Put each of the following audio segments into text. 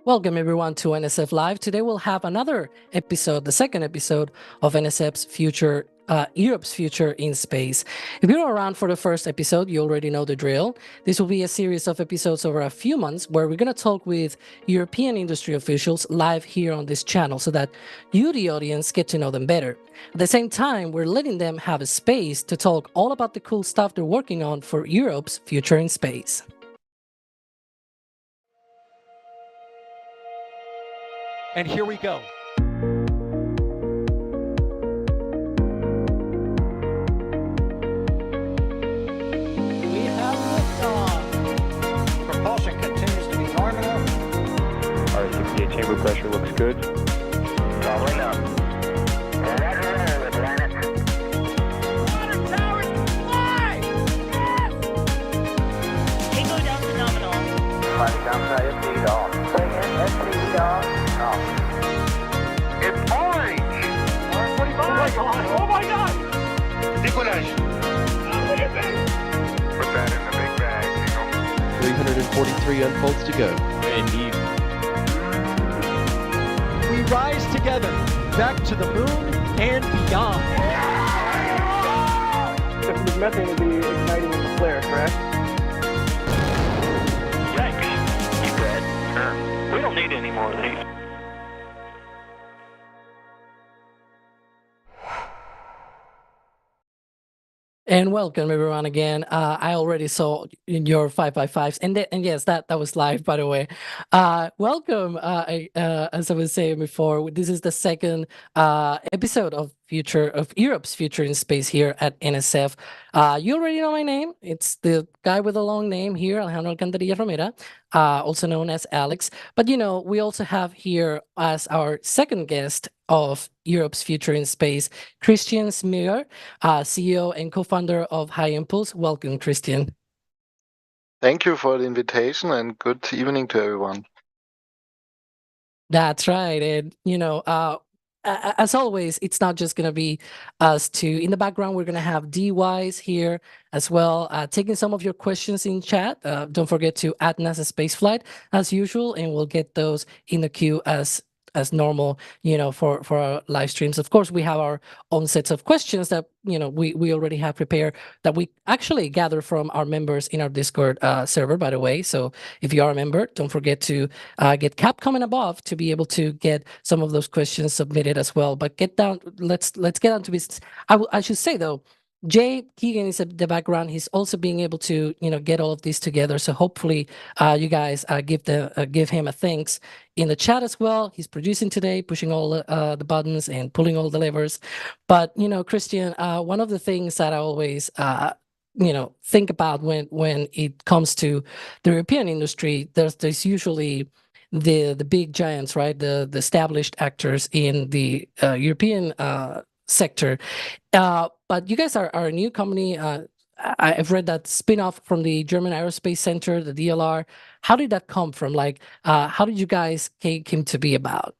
Welcome everyone to NSF Live. Today we'll have another episode, the second episode of NSF's future, Europe's future in space. If you're around for the first episode, you already know the drill. This will be a series of episodes over a few months where we're going to talk with European industry officials live here on this channel so that you, the audience, get to know them better. At the same time, we're letting them have a space to talk all about the cool stuff they're working on for Europe's future in space. And here we go. We have liftoff. Propulsion continues to be nominal. RCPA chamber pressure looks good. Doubling up. Roger, the planet. Water towers, fly! Yes! Tango down to nominal. Flight downside, SPD off. Bring in, SPD off. It's orange! R45! Oh my god! Oh my god! Decollage. Look at this! Put that in the big bag, Jingle. 343 unfolds to go. Indeed. We rise together, back to the moon and beyond. There's methane to be igniting in the flare, correct? Yikes. Keep that. Sure. We don't need any more of these. And welcome everyone again. I already saw your 5x5s, and yes, that was live, by the way. Welcome. As I was saying before, this is the second episode of Europe's future in space here at NSF. You already know my name. It's the guy with a long name here, Alejandro Alcantarilla Romera, also known as Alex. But you know, we also have here as our second guest of Europe's future in space, Christian Schmierer, CEO and co-founder of HyImpulse. Welcome, Christian. Thank you for the invitation and good evening to everyone. That's right. And, you know, as always, it's not just going to be us two. In the background, we're going to have DYs here as well, taking some of your questions in chat. Don't forget to add NASASpaceflight as usual, and we'll get those in the queue as normal, you know, for our live streams. Of course, we have our own sets of questions that, you know, we already have prepared that we actually gather from our members in our Discord server, by the way. So if you are a member, don't forget to get cap comment above to be able to get some of those questions submitted as well. But let's get down to business. I should say though, Jay Keegan is at the background. He's also being able to, you know, get all of this together. So hopefully, you guys give him a thanks in the chat as well. He's producing today, pushing all the buttons and pulling all the levers. But you know, Christian, one of the things that I always you know, think about when it comes to the European industry, there's usually the big giants, right? The established actors in the European sector. But you guys are a new company. I've read that spin-off from the German Aerospace Center, the DLR. How did that come from? Like, how did you guys came to be about?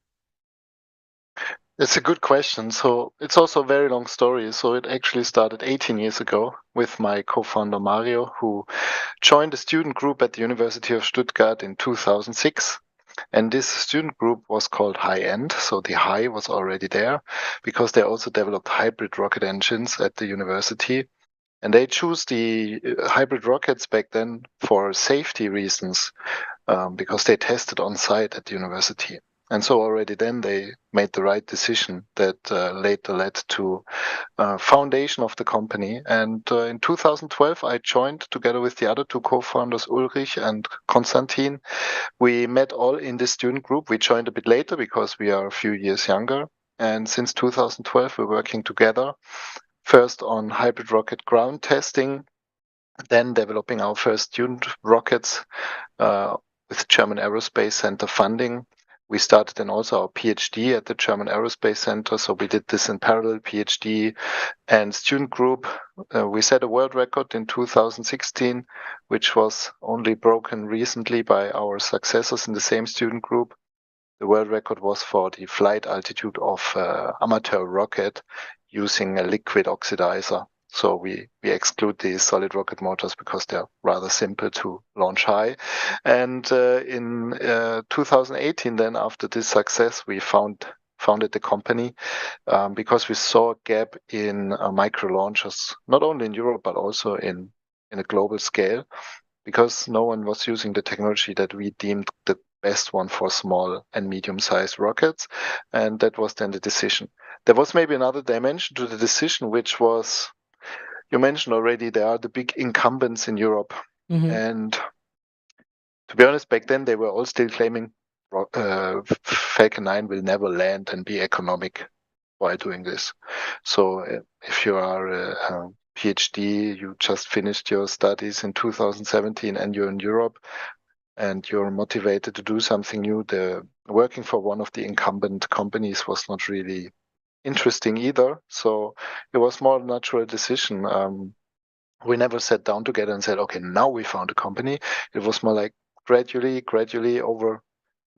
It's a good question. So it's also a very long story. So it actually started 18 years ago with my co-founder Mario, who joined a student group at the University of Stuttgart in 2006. And this student group was called High-End, so the high was already there because they also developed hybrid rocket engines at the university. And they chose the hybrid rockets back then for safety reasons because they tested on site at the university. And so already then they made the right decision that later led to foundation of the company. And in 2012, I joined together with the other two co-founders, Ulrich and Konstantin. We met all in the student group. We joined a bit later because we are a few years younger. And since 2012, we're working together, first on hybrid rocket ground testing, then developing our first student rockets with German Aerospace Center funding. We started then also our PhD at the German Aerospace Center. So we did this in parallel, PhD and student group. We set a world record in 2016, which was only broken recently by our successors in the same student group. The world record was for the flight altitude of amateur rocket using a liquid oxidizer. So we exclude the solid rocket motors because they're rather simple to launch high. And in 2018, then after this success, we founded the company because we saw a gap in micro launchers, not only in Europe but also in a global scale, because no one was using the technology that we deemed the best one for small and medium-sized rockets, and that was then the decision. There was maybe another dimension to the decision, which was, you mentioned already, there are the big incumbents in Europe, and to be honest, back then they were all still claiming Falcon 9 will never land and be economic while doing this. So if you are a PhD, you just finished your studies in 2017 and you're in Europe and you're motivated to do something new, working for one of the incumbent companies was not really interesting either. So it was more a natural decision. We never sat down together and said, okay, now we found a company. It was more like gradually over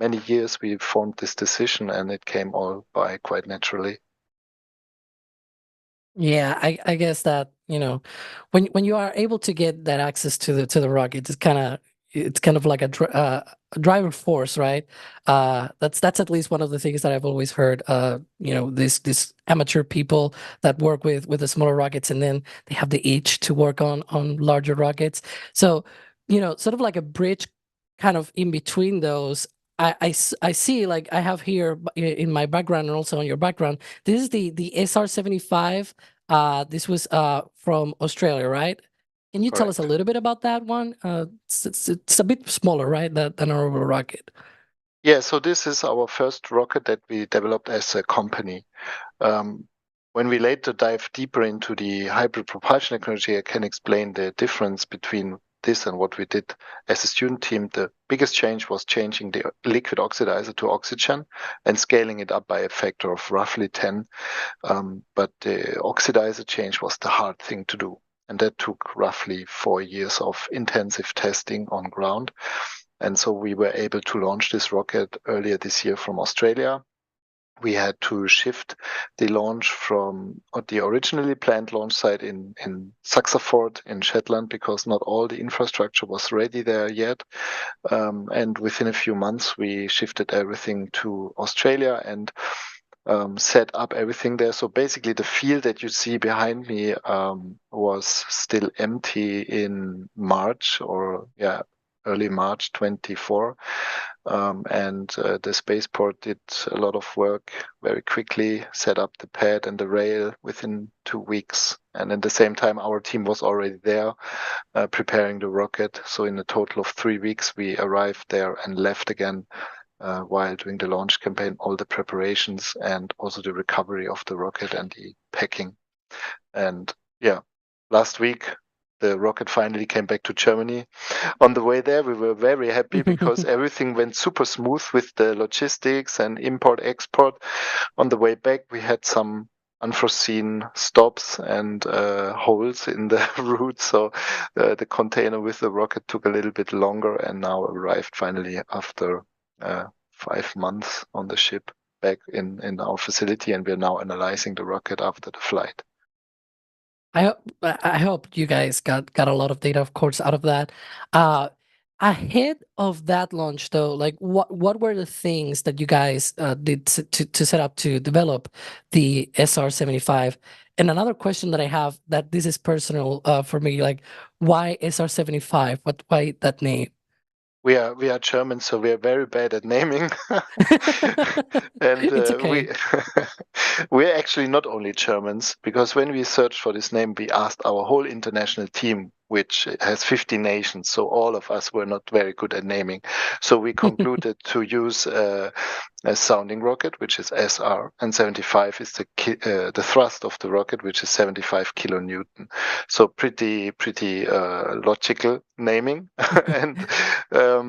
many years, we formed this decision and it came all by quite naturally. Yeah, I guess that, when you are able to get that access to the rocket, it's kind of like a driver force, right? That's at least one of the things that I've always heard. This amateur people that work with the smaller rockets, and then they have the itch to work on larger rockets. So, sort of like a bridge, kind of in between those. I see, like I have here in my background and also on your background. This is the SR-75. This was from Australia, right? Can you tell us a Correct. little bit about that one? It's a bit smaller, right, than our orbital rocket. Yeah, so this is our first rocket that we developed as a company. When we later dive deeper into the hybrid propulsion technology, I can explain the difference between this and what we did as a student team. The biggest change was changing the liquid oxidizer to oxygen and scaling it up by a factor of roughly 10. But the oxidizer change was the hard thing to do. And that took roughly 4 years of intensive testing on ground. And so we were able to launch this rocket earlier this year from Australia. We had to shift the launch from the originally planned launch site in Saxaford in Shetland because not all the infrastructure was ready there yet. And within a few months, we shifted everything to Australia and set up everything there. So basically the field that you see behind me was still empty in March early March 24. And the spaceport did a lot of work very quickly, set up the pad and the rail within 2 weeks. And at the same time, our team was already there preparing the rocket. So in a total of 3 weeks, we arrived there and left again while doing the launch campaign, all the preparations and also the recovery of the rocket and the packing. And yeah, last week, the rocket finally came back to Germany. On the way there, we were very happy because everything went super smooth with the logistics and import-export. On the way back, we had some unforeseen stops and holes in the route. So the container with the rocket took a little bit longer and now arrived finally after 5 months on the ship back in our facility. And we're now analyzing the rocket after the flight. I hope you guys got a lot of data, of course, out of that. Ahead of that launch, though, like what were the things that you guys did to set up to develop the SR-75? And another question that I have, that this is personal for me, like why SR-75? Why that name? We are German, so we are very bad at naming. And It's okay. we're actually not only Germans, because when we searched for this name, we asked our whole international team, which has 50 nations. So all of us were not very good at naming. So we concluded to use a sounding rocket, which is SR, and 75 is the thrust of the rocket, which is 75 kilonewton. So pretty logical naming. So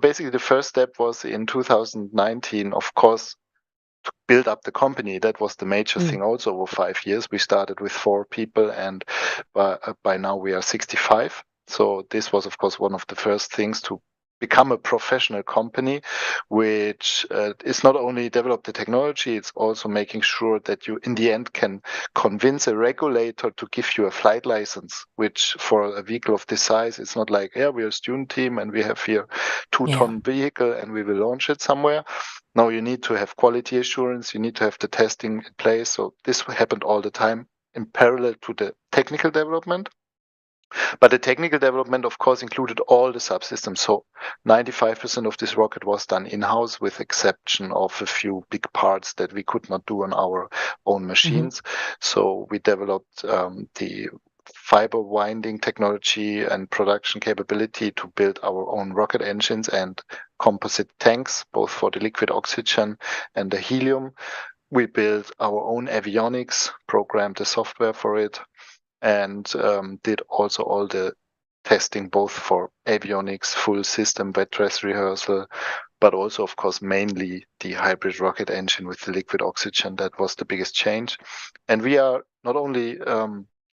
basically the first step was in 2019, of course, to build up the company. That was the major thing. Also over 5 years, we started with 4 people, and by now we are 65. So this was, of course, one of the first things, to become a professional company, which is not only develop the technology, it's also making sure that you in the end can convince a regulator to give you a flight license, which for a vehicle of this size, it's not like, yeah, we're a student team and we have here 2-ton vehicle and we will launch it somewhere. No, you need to have quality assurance, you need to have the testing in place. So this happened all the time in parallel to the technical development. But the technical development, of course, included all the subsystems. So 95% of this rocket was done in-house, with exception of a few big parts that we could not do on our own machines. So we developed the fiber winding technology and production capability to build our own rocket engines and composite tanks, both for the liquid oxygen and the helium. We built our own avionics, programmed the software for it, and did also all the testing, both for avionics, full system, wet dress rehearsal, but also, of course, mainly the hybrid rocket engine with the liquid oxygen. That was the biggest change. And we are not only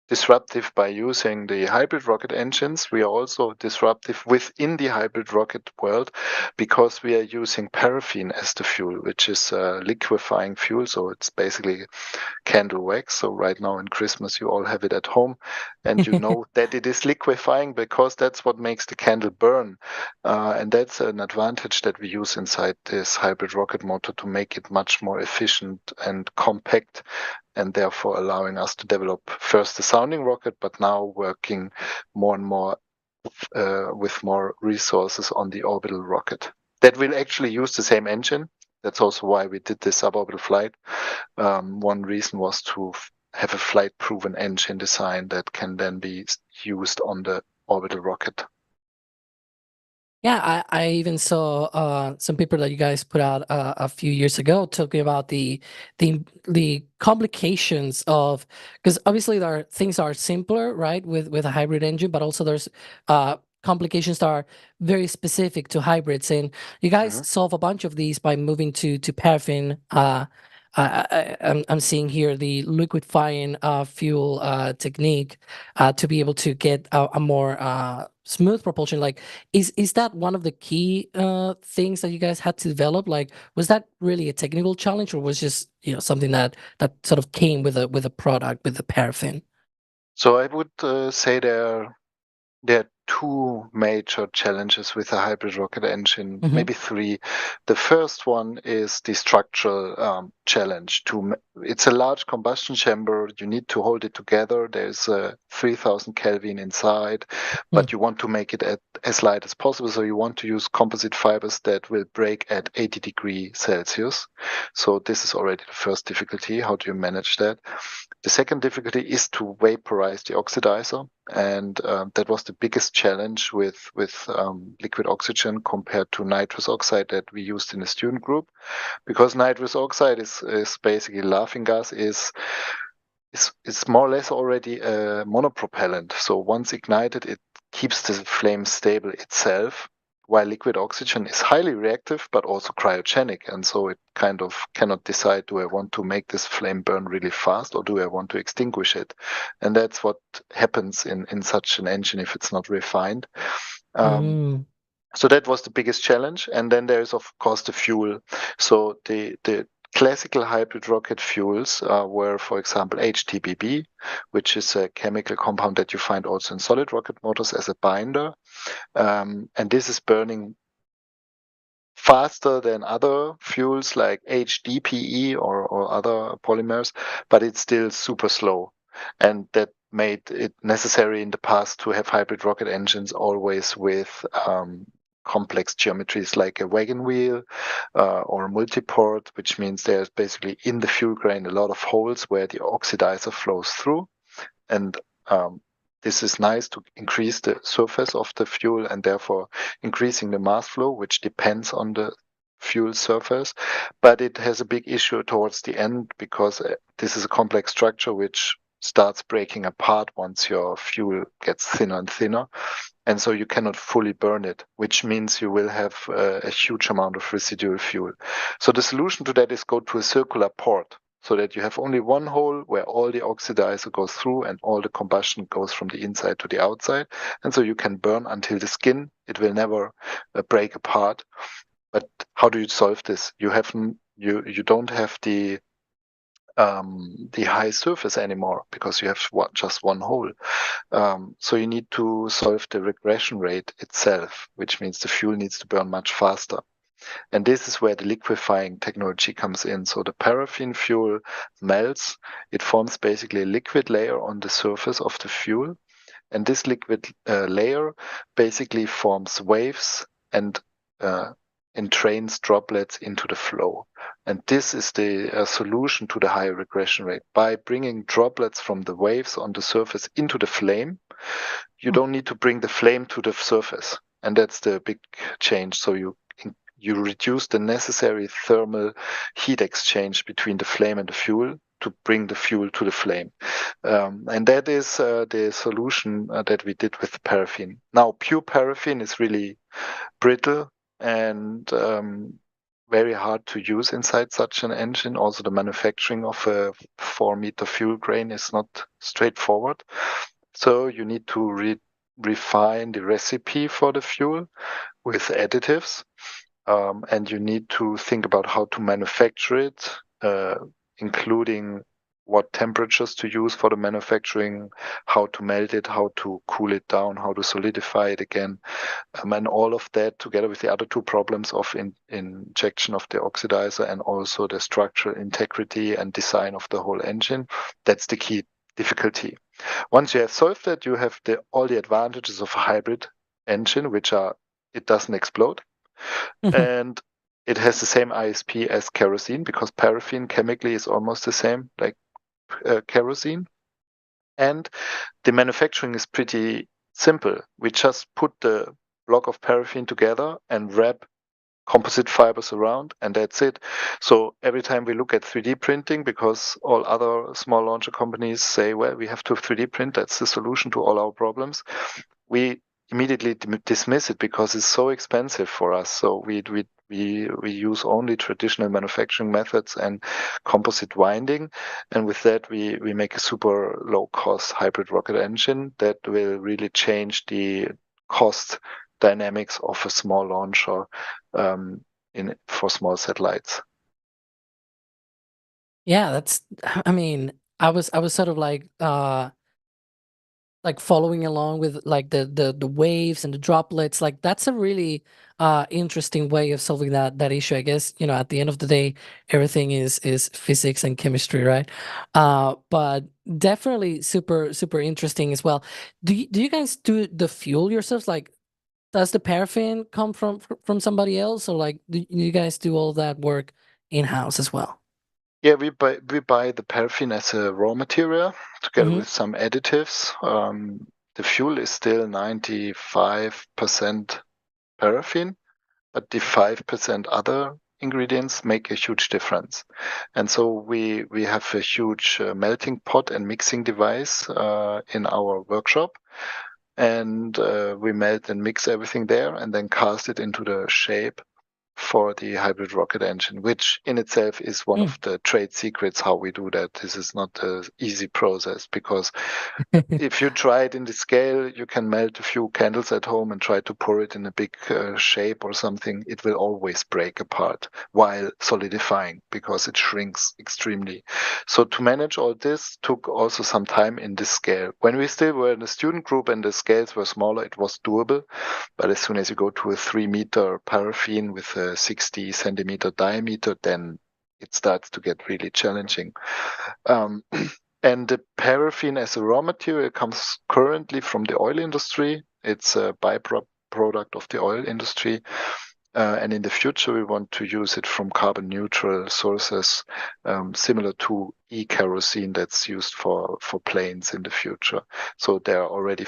disruptive by using the hybrid rocket engines, we are also disruptive within the hybrid rocket world, because we are using paraffin as the fuel, which is a liquefying fuel. So it's basically candle wax. So right now in Christmas, you all have it at home, and you know that it is liquefying because that's what makes the candle burn. And that's an advantage that we use inside this hybrid rocket motor to make it much more efficient and compact, and therefore allowing us to develop first the sounding rocket, but now working more and more with more resources on the orbital rocket that will actually use the same engine. That's also why we did this suborbital flight. One reason was to have a flight-proven engine design that can then be used on the orbital rocket. Yeah, I even saw some paper that you guys put out a few years ago talking about the complications of, because obviously things are simpler, right, with a hybrid engine, but also there's complications that are very specific to hybrids, and you guys solve a bunch of these by moving to paraffin. I'm seeing here the liquefying fuel technique to be able to get a more smooth propulsion. Like, is that one of the key things that you guys had to develop? Like, was that really a technical challenge, or was just something that sort of came with a product with the paraffin? So I would say there are two major challenges with a hybrid rocket engine, maybe three. The first one is the structural challenge. It's a large combustion chamber. You need to hold it together. There's 3000 Kelvin inside, but you want to make it as light as possible. So you want to use composite fibers that will break at 80 degrees Celsius. So this is already the first difficulty. How do you manage that? The second difficulty is to vaporize the oxidizer, and that was the biggest challenge with liquid oxygen compared to nitrous oxide that we used in the student group, because nitrous oxide is basically laughing gas, is more or less already a monopropellant. So once ignited, it keeps the flame stable itself, while liquid oxygen is highly reactive but also cryogenic, and so it kind of cannot decide, do I want to make this flame burn really fast or do I want to extinguish it? And that's what happens in such an engine if it's not refined. So that was the biggest challenge. And then there is, of course, the fuel. So the classical hybrid rocket fuels were, for example, HTBB, which is a chemical compound that you find also in solid rocket motors as a binder. And this is burning faster than other fuels like HDPE or other polymers, but it's still super slow. And that made it necessary in the past to have hybrid rocket engines always with complex geometries like a wagon wheel or a multiport, which means there's basically in the fuel grain a lot of holes where the oxidizer flows through. And this is nice to increase the surface of the fuel and therefore increasing the mass flow, which depends on the fuel surface. But it has a big issue towards the end, because this is a complex structure which starts breaking apart once your fuel gets thinner and thinner. And so you cannot fully burn it, which means you will have a huge amount of residual fuel. So the solution to that is go to a circular port. so that you have only one hole where all the oxidizer goes through and all the combustion goes from the inside to the outside. And so you can burn until the skin. It will never break apart. But how do you solve this? You don't have the high surface anymore because you have just one hole. So you need to solve the regression rate itself, which means the fuel needs to burn much faster. And this is where the liquefying technology comes in. So the paraffin fuel melts. It forms basically a liquid layer on the surface of the fuel. And this liquid layer basically forms waves and entrains droplets into the flow. And this is the solution to the high regression rate. By bringing droplets from the waves on the surface into the flame, you don't need to bring the flame to the surface. And that's the big change. So you reduce the necessary thermal heat exchange between the flame and the fuel to bring the fuel to the flame. And that is the solution that we did with paraffin. Now, pure paraffin is really brittle and very hard to use inside such an engine. Also, the manufacturing of a 4-meter fuel grain is not straightforward. So you need to refine the recipe for the fuel with additives. And you need to think about how to manufacture it, including what temperatures to use for the manufacturing, how to melt it, how to cool it down, how to solidify it again. And all of that together with the other two problems of injection of the oxidizer and also the structural integrity and design of the whole engine. That's the key difficulty. Once you have solved that, you have all the advantages of a hybrid engine, which are it doesn't explode. And it has the same ISP as kerosene because paraffin chemically is almost the same like kerosene. And the manufacturing is pretty simple. We just put the block of paraffin together and wrap composite fibers around, and that's it. So every time we look at 3D printing, because all other small launcher companies say, well, we have to 3D print, that's the solution to all our problems, we immediately dismiss it because it's so expensive for us. So we use only traditional manufacturing methods and composite winding, and with that we make a super low cost hybrid rocket engine that will really change the cost dynamics of a small launcher for small satellites. Yeah, I mean, I was sort of like following along with like the waves and the droplets. Like that's a really interesting way of solving that issue. I guess, you know, at the end of the day, everything is physics and chemistry, right? But definitely super interesting as well. Do you guys do the fuel yourselves? Like, does the paraffin come from somebody else, or like do you guys do all that work in-house as well? Yeah, we buy the paraffin as a raw material together with some additives. The fuel is still 95% paraffin, but the 5% other ingredients make a huge difference. And so we have a huge melting pot and mixing device in our workshop. And we melt and mix everything there and then cast it into the shape for the hybrid rocket engine, which in itself is one of the trade secrets how we do that. This is not an easy process because if you try it in the scale, you can melt a few candles at home and try to pour it in a big shape or something. It will always break apart while solidifying because it shrinks extremely. So to manage all this took also some time in this scale. When we still were in a student group and the scales were smaller, it was doable. But as soon as you go to a 3-meter paraffin with a 60 centimeter diameter, then it starts to get really challenging. And the paraffin as a raw material comes currently from the oil industry. It's a byproduct of the oil industry. And in the future, we want to use it from carbon neutral sources, similar to e-kerosene that's used for planes in the future. So there are already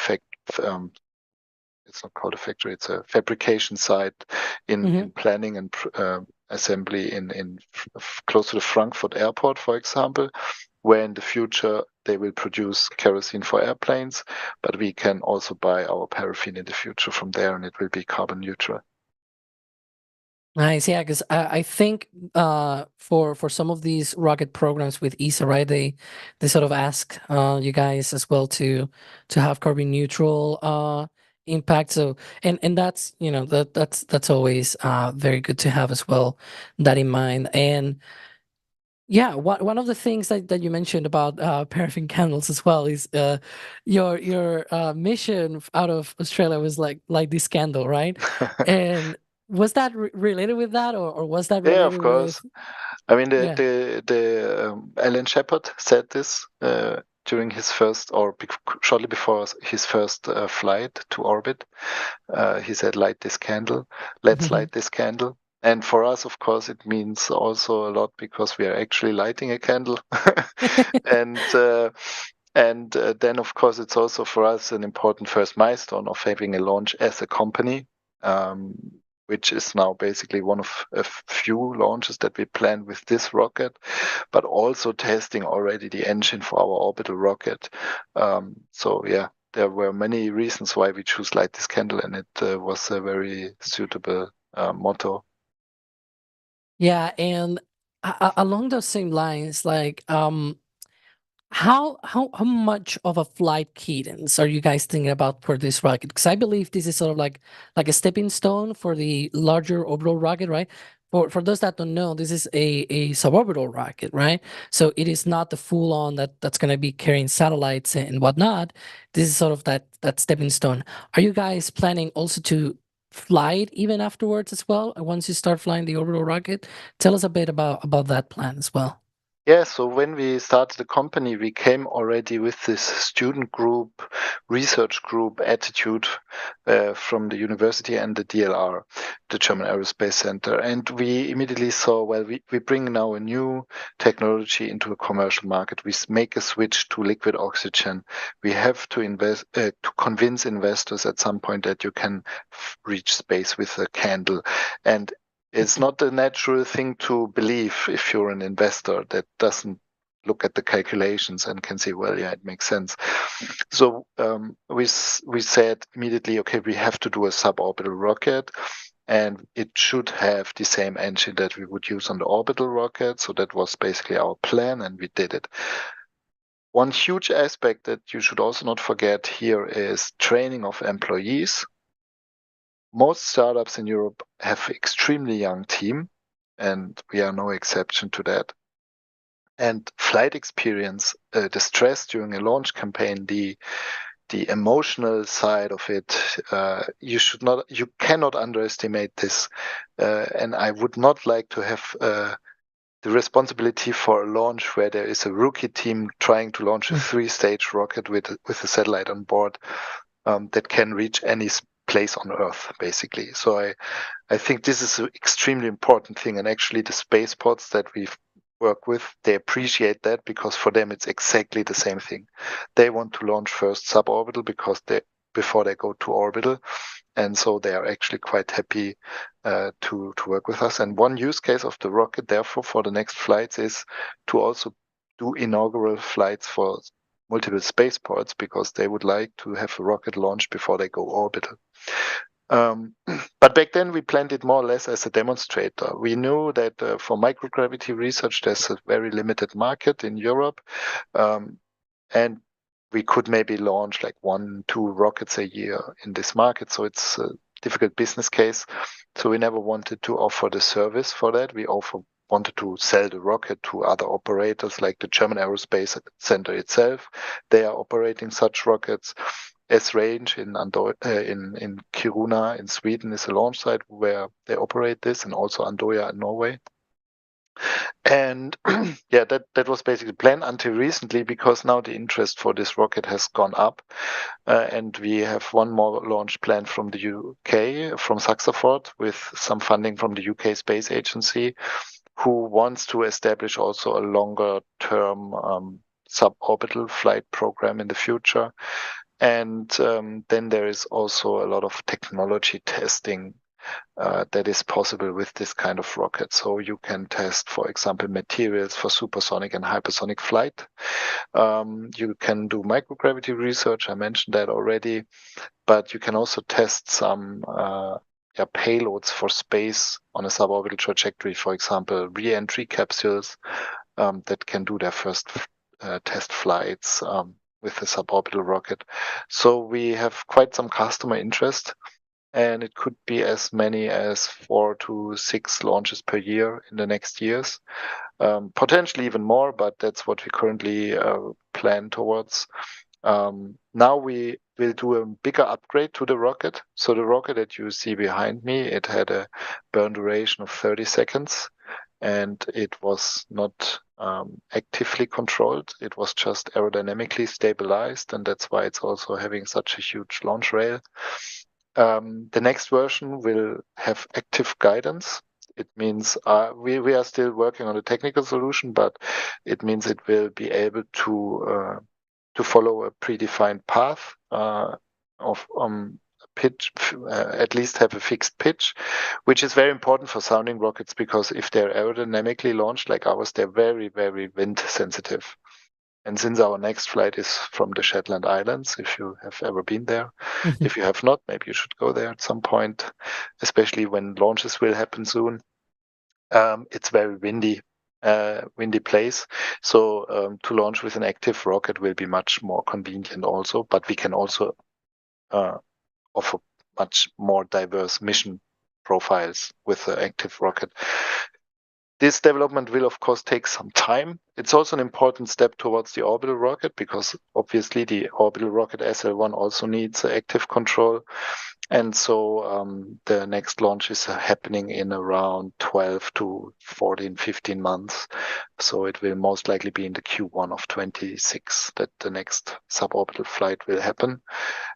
it's not called a factory, it's a fabrication site in planning and assembly in close to the Frankfurt airport, for example, where in the future they will produce kerosene for airplanes, but we can also buy our paraffin in the future from there and it will be carbon neutral. Nice, yeah, because I think for some of these rocket programs with ESA, right, they sort of ask you guys as well to have carbon neutral impact. So and that's that's always very good to have as well, that in mind. And yeah, one of the things that you mentioned about paraffin candles as well is your mission out of Australia was like this candle, right? And was that related with that, or was that Yeah, of related with? course. I mean, Yeah. Alan Shepard said this during his first, or shortly before his first flight to orbit. He said, "Light this candle. Let's light this candle." And for us, of course, it means also a lot because we are actually lighting a candle, and then, of course, it's also for us an important first milestone of having a launch as a company. Which is now basically one of a few launches that we planned with this rocket, but also testing already the engine for our orbital rocket. So yeah, there were many reasons why we choose Light This Candle, and it was a very suitable motto. Yeah, and along those same lines, like how much of a flight cadence are you guys thinking about for this rocket? Because I believe this is sort of like a stepping stone for the larger orbital rocket, right? For those that don't know, this is a suborbital rocket, right? So it is not the full on that's going to be carrying satellites and whatnot. This is sort of that stepping stone. Are you guys planning also to fly it even afterwards as well? Once you start flying the orbital rocket, tell us a bit about that plan as well. Yeah, so when we started the company, we came already with this student group, research group attitude from the university and the DLR, the German Aerospace Center. And we immediately saw, well, we bring now a new technology into a commercial market. We make a switch to liquid oxygen. We have to invest to convince investors at some point that you can reach space with a candle. And it's not a natural thing to believe if you're an investor that doesn't look at the calculations and can say, well, yeah, it makes sense. So we said immediately, okay, we have to do a suborbital rocket, and it should have the same engine that we would use on the orbital rocket. So that was basically our plan, and we did it. One huge aspect that you should also not forget here is training of employees. Most startups in Europe have extremely young team, and we are no exception to that. And flight experience, the stress during a launch campaign, the emotional side of it, you cannot underestimate this. And I would not like to have the responsibility for a launch where there is a rookie team trying to launch a 3-stage rocket with a satellite on board that can reach any place on Earth, basically. So I think this is an extremely important thing. And actually the spaceports that we work with, they appreciate that because for them it's exactly the same thing. They want to launch first suborbital before they go to orbital. And so they are actually quite happy to work with us. And one use case of the rocket, therefore, for the next flights is to also do inaugural flights for multiple spaceports because they would like to have a rocket launch before they go orbital. But back then we planned it more or less as a demonstrator. We knew that for microgravity research, there's a very limited market in Europe. And we could maybe launch like 1-2 rockets a year in this market. So it's a difficult business case. So we never wanted to offer the service for that. We wanted to sell the rocket to other operators like the German Aerospace Center itself. They are operating such rockets. S-Range in Kiruna in Sweden is a launch site where they operate this, and also Andoya in Norway. And yeah, that was basically the plan until recently, because now the interest for this rocket has gone up. And we have one more launch planned from the UK, from Saxaford, with some funding from the UK Space Agency, who wants to establish also a longer term suborbital flight program in the future. And then there is also a lot of technology testing that is possible with this kind of rocket. So you can test, for example, materials for supersonic and hypersonic flight. You can do microgravity research. I mentioned that already. But you can also test some payloads for space on a suborbital trajectory, for example, re-entry capsules that can do their first test flights with the suborbital rocket. So we have quite some customer interest, and it could be as many as 4 to 6 launches per year in the next years. Potentially even more, but that's what we currently plan towards. Now we will do a bigger upgrade to the rocket. So the rocket that you see behind me, it had a burn duration of 30 seconds, and it was not actively controlled. It was just aerodynamically stabilized, and that's why it's also having such a huge launch rail. The next version will have active guidance. It means we are still working on a technical solution, but it means it will be able to follow a predefined path of pitch, at least have a fixed pitch, which is very important for sounding rockets, because if they're aerodynamically launched like ours, they're very, very wind sensitive. And since our next flight is from the Shetland Islands, if you have ever been there, if you have not, maybe you should go there at some point, especially when launches will happen soon. It's very windy place. So to launch with an active rocket will be much more convenient also, but we can also offer much more diverse mission profiles with the active rocket. This development will, of course, take some time. It's also an important step towards the orbital rocket, because obviously the orbital rocket SL1 also needs active control. And so the next launch is happening in around 12 to 14, 15 months. So it will most likely be in the Q1 of 26 that the next suborbital flight will happen.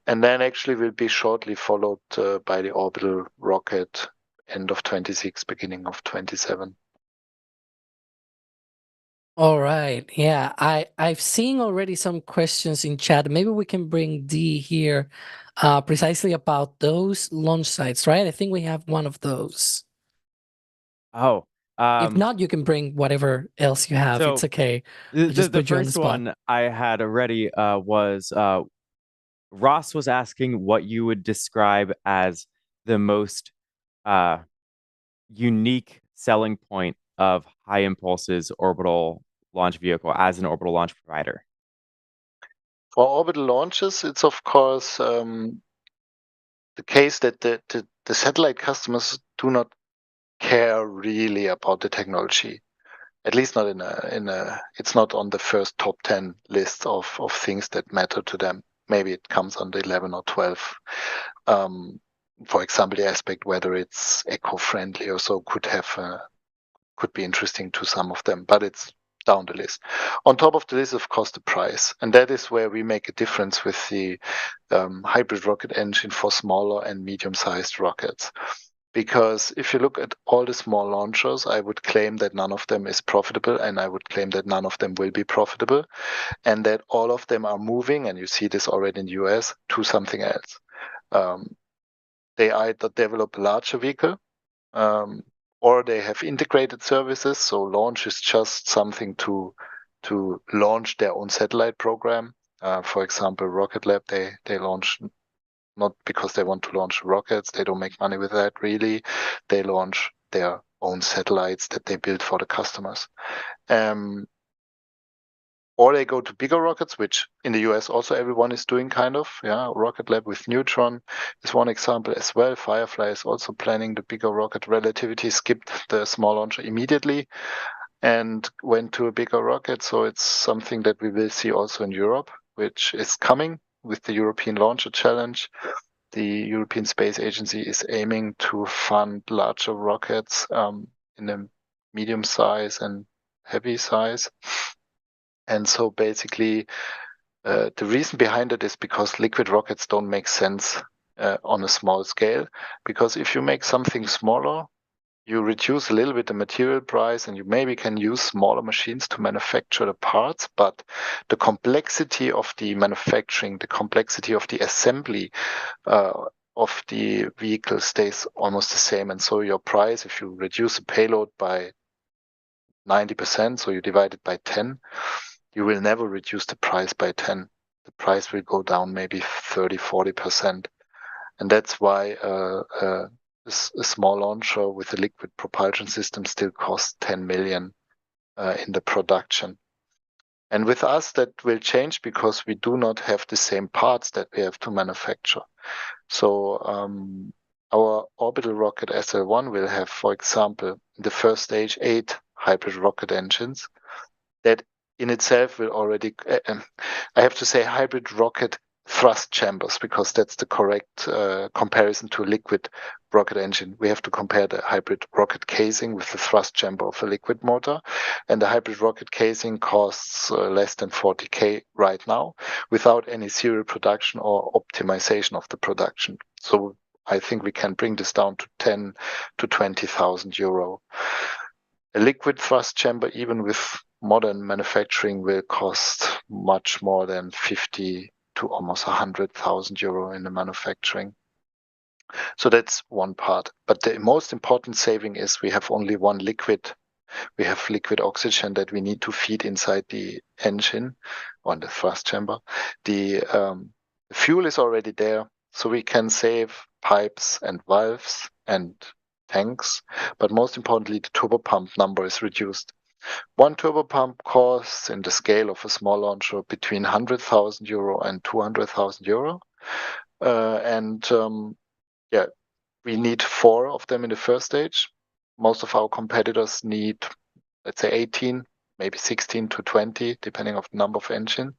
And then actually will be shortly followed by the orbital rocket end of 26, beginning of 27. All right. Yeah, I've seen already some questions in chat. Maybe we can bring D here precisely about those launch sites, right? I think we have one of those. Oh. If not, you can bring whatever else you have. So it's okay. The first one I had already was Ross was asking what you would describe as the most unique selling point of HyImpulse's orbital launch vehicle as an orbital launch provider. For orbital launches, it's of course the case that the satellite customers do not care really about the technology. At least not it's not on the first top 10 list of things that matter to them. Maybe it comes on the 11 or 12. For example, the aspect whether it's eco-friendly or so could be interesting to some of them, but it's down the list. On top of the list, of course, the price. And that is where we make a difference with the hybrid rocket engine for smaller and medium-sized rockets. Because if you look at all the small launchers, I would claim that none of them is profitable, and I would claim that none of them will be profitable, and that all of them are moving, and you see this already in the US, to something else. They either develop a larger vehicle, or they have integrated services. So launch is just something to launch their own satellite program. For example, Rocket Lab, they launch not because they want to launch rockets. They don't make money with that, really. They launch their own satellites that they build for the customers. Or they go to bigger rockets, which in the US also everyone is doing kind of. Yeah, Rocket Lab with Neutron is one example as well. Firefly is also planning the bigger rocket. Relativity skipped the small launcher immediately and went to a bigger rocket. So it's something that we will see also in Europe, which is coming with the European Launcher Challenge. The European Space Agency is aiming to fund larger rockets in a medium size and heavy size. And so basically, the reason behind it is because liquid rockets don't make sense on a small scale. Because if you make something smaller, you reduce a little bit the material price, and you maybe can use smaller machines to manufacture the parts, but the complexity of the manufacturing, the complexity of the assembly of the vehicle stays almost the same. And so your price, if you reduce the payload by 90%, so you divide it by 10, you will never reduce the price by 10. The price will go down maybe 30, 40%. And that's why a a small launcher with a liquid propulsion system still costs 10 million in the production. And with us, that will change because we do not have the same parts that we have to manufacture. So our orbital rocket SL1 will have, for example, in the first stage, 8 hybrid rocket engines. That in itself will already, I have to say hybrid rocket thrust chambers, because that's the correct comparison to a liquid rocket engine. We have to compare the hybrid rocket casing with the thrust chamber of a liquid motor. And the hybrid rocket casing costs less than 40K right now, without any serial production or optimization of the production. So I think we can bring this down to 10 to 20,000 euro. A liquid thrust chamber, even with modern manufacturing, will cost much more than 50 to almost 100,000 euro in the manufacturing. So that's one part. But the most important saving is we have only one liquid. We have liquid oxygen that we need to feed inside the engine or in the thrust chamber. The fuel is already there, so we can save pipes and valves and tanks. But most importantly, the turbopump number is reduced. One turbopump costs, in the scale of a small launcher, between 100,000 euro and 200,000 euro. We need 4 of them in the first stage. Most of our competitors need, let's say, 18, maybe 16 to 20, depending on the number of engine.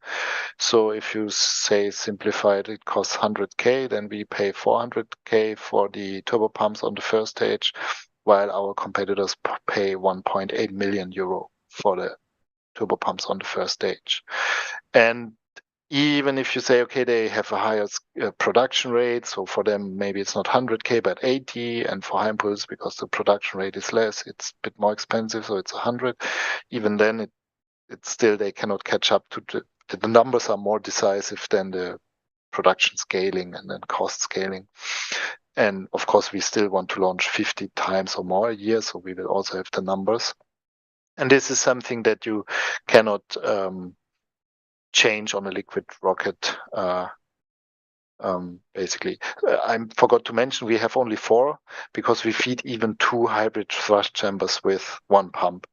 So if you say simplified, it costs 100K, then we pay 400K for the turbopumps on the first stage, while our competitors pay 1.8 million euro for the turbopumps on the first stage. And even if you say, okay, they have a higher production rate, so for them maybe it's not 100K but 80, and for HyImpulse, because the production rate is less, it's a bit more expensive, so it's 100. Even then, it's still, they cannot catch up to the numbers are more decisive than the production scaling and then cost scaling. And of course, we still want to launch 50 times or more a year, so we will also have the numbers. And this is something that you cannot change on a liquid rocket. Basically, I forgot to mention we have only 4 because we feed even 2 hybrid thrust chambers with 1 pump,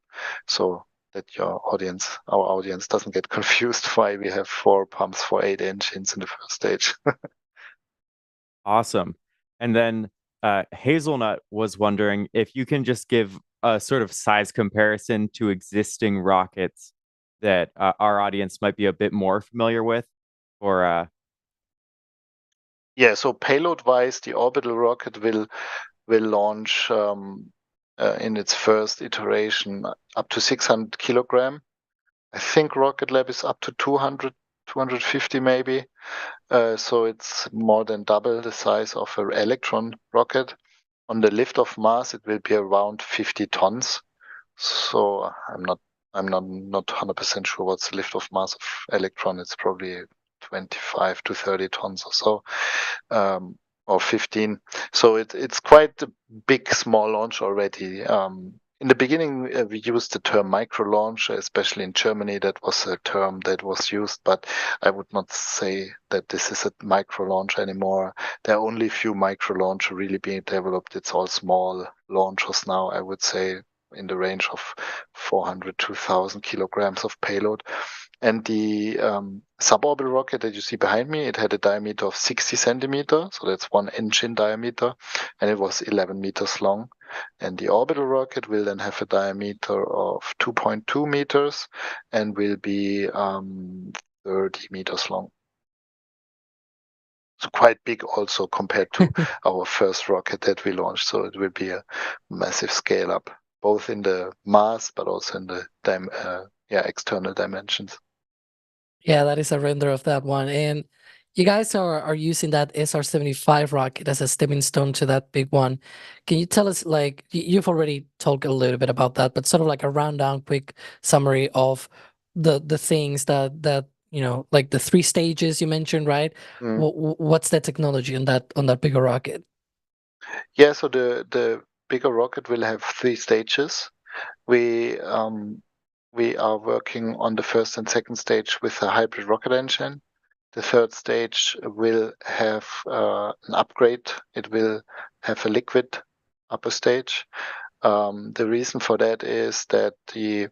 so that our audience doesn't get confused why we have 4 pumps for 8 engines in the first stage. Awesome. And then Hazelnut was wondering if you can just give a sort of size comparison to existing rockets that our audience might be a bit more familiar with, or Yeah, so payload-wise, the orbital rocket will launch in its first iteration up to 600 kilogram. I think Rocket Lab is up to 200, 250 maybe. So it's more than double the size of an Electron rocket. On the lift-off mass, it will be around 50 tons. So I'm not 100% sure what's the lift-off mass of Electron. It's probably 25 to 30 tons or so, or 15. So it's quite a big small launch already. In the beginning, we used the term micro launch, especially in Germany. That was a term that was used, but I would not say that this is a micro launch anymore. There are only a few micro launchers really being developed. It's all small launchers now, I would say, in the range of 400 to 1,000 kilograms of payload. And the suborbital rocket that you see behind me, it had a diameter of 60 centimeters, so that's 1 engine diameter, and it was 11 meters long. And the orbital rocket will then have a diameter of 2.2 meters and will be 30 meters long. So quite big also compared to our first rocket that we launched. So it will be a massive scale up, both in the mass, but also in the external dimensions. Yeah, that is a render of that one. And you guys are using that SR-75 rocket as a stepping stone to that big one. Can you tell us, like, you've already talked a little bit about that, but sort of like a rundown, quick summary of the things that you know, like the 3 stages you mentioned, right? What's the technology on that bigger rocket? Yeah, so the bigger rocket will have 3 stages. We are working on the first and second stage with a hybrid rocket engine. The third stage will have an upgrade. It will have a liquid upper stage. The reason for that is that the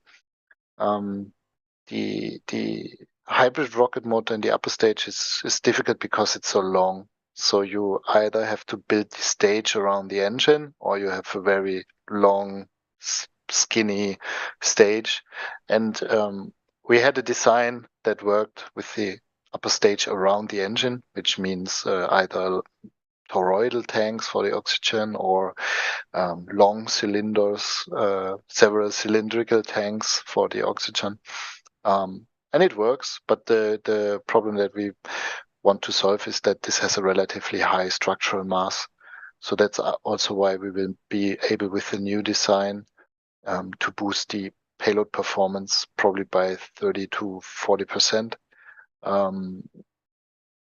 hybrid rocket motor in the upper stage is difficult because it's so long. So you either have to build the stage around the engine, or you have a very long, skinny stage. And we had a design that worked with the upper stage around the engine, which means either toroidal tanks for the oxygen or long cylinders, several cylindrical tanks for the oxygen. And it works, but the problem that we want to solve is that this has a relatively high structural mass. So that's also why we will be able, with the new design, to boost the payload performance probably by 30 to 40%.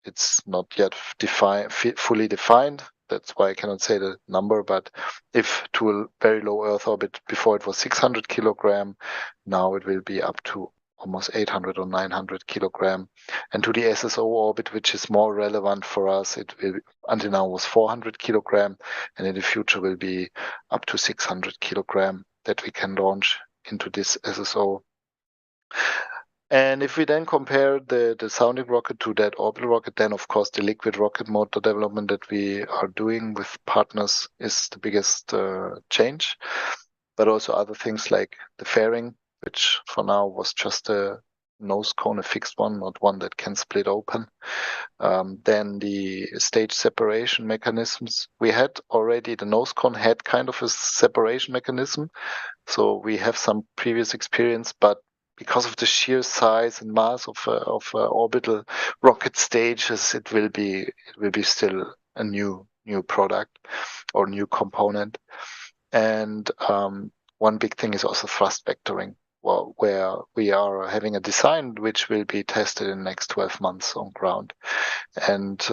It's not yet fully defined. That's why I cannot say the number, but if to a very low Earth orbit, before it was 600 kilogram, now it will be up to almost 800 or 900 kilogram. And to the SSO orbit, which is more relevant for us, it will, until now was 400 kilogram, and in the future will be up to 600 kilogram that we can launch into this SSO. And if we then compare the sounding rocket to that orbital rocket, then of course the liquid rocket motor development that we are doing with partners is the biggest change. But also other things like the fairing, which for now was just a nose cone, a fixed one, not one that can split open. Then the stage separation mechanisms. We had already, the nose cone had kind of a separation mechanism. So we have some previous experience, but because of the sheer size and mass of orbital rocket stages, it will be still a new product or new component. And one big thing is also thrust vectoring, where we are having a design which will be tested in the next 12 months on ground. And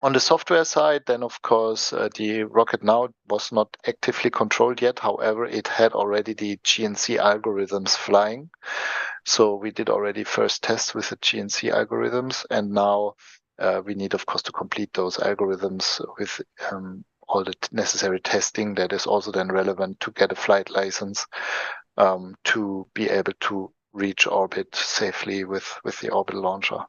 on the software side, then of course the rocket now was not actively controlled yet. However, it had already the GNC algorithms flying. So we did already first tests with the GNC algorithms, and now we need, of course, to complete those algorithms with all the necessary testing that is also then relevant to get a flight license to be able to reach orbit safely with the orbital launcher.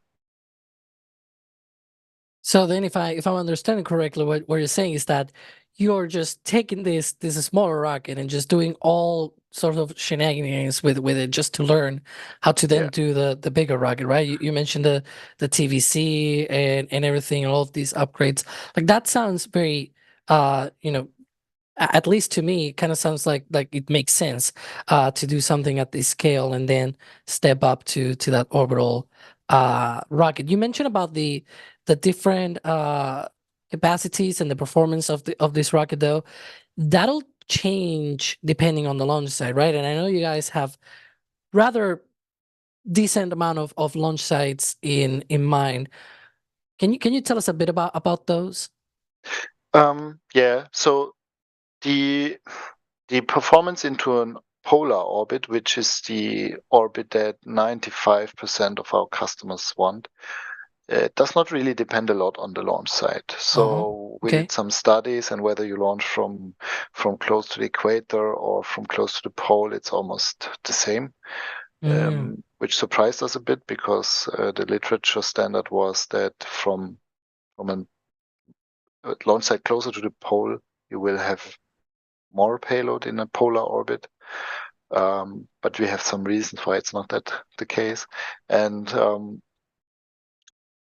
So then, if I'm understanding correctly, what you're saying is that you're just taking this smaller rocket and just doing all sort of shenanigans with it, just to learn how to then do the bigger rocket, right? You mentioned the TVC and everything, all of these upgrades. Like, that sounds very at least to me, it kind of sounds like it makes sense to do something at this scale and then step up to that orbital rocket. You mentioned about the different capacities and the performance of this rocket, though. That'll change depending on the launch site, right? And I know you guys have rather decent amount of launch sites in mind. Can you tell us a bit about those? Yeah. So the performance into an polar orbit, which is the orbit that 95% of our customers want, does not really depend a lot on the launch site. So we did some studies, and whether you launch from close to the equator or from close to the pole, it's almost the same, which surprised us a bit, because the literature standard was that from a launch site closer to the pole, you will have more payload in a polar orbit. But we have some reasons why it's not that the case. And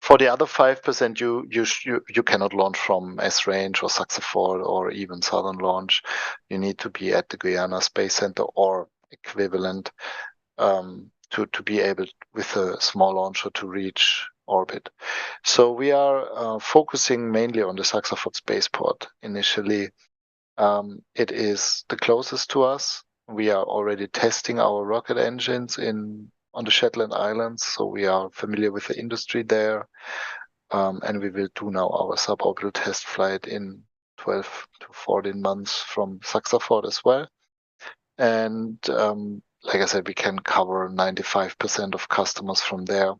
for the other 5%, you cannot launch from S-Range or Saxaford or even Southern Launch. You need to be at the Guyana Space Center or equivalent to be able, with a small launcher, to reach orbit. So we are focusing mainly on the Saxaford spaceport initially. It is the closest to us. We are already testing our rocket engines on the Shetland Islands, so we are familiar with the industry there. And we will do now our suborbital test flight in 12 to 14 months from Saxaford as well. And like I said, we can cover 95% of customers from there.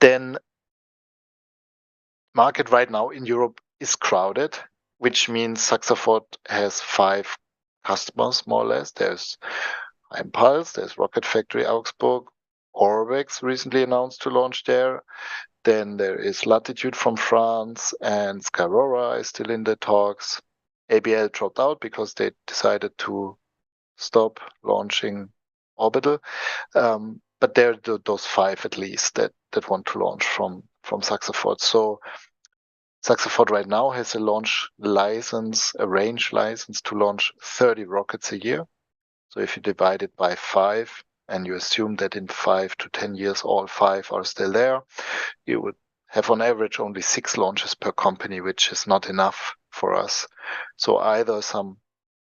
Then market right now in Europe is crowded which means Saxaford has 5 customers, more or less. There's HyImpulse, there's Rocket Factory Augsburg, Orbex recently announced to launch there. Then there is Latitude from France, and Skyrora is still in the talks. ABL dropped out because they decided to stop launching Orbital. But there are those 5 at least that want to launch from Saxaford. So Saxaford right now has a launch license, a range license to launch 30 rockets a year. So if you divide it by 5 and you assume that in 5 to 10 years all 5 are still there, you would have on average only 6 launches per company, which is not enough for us. So either some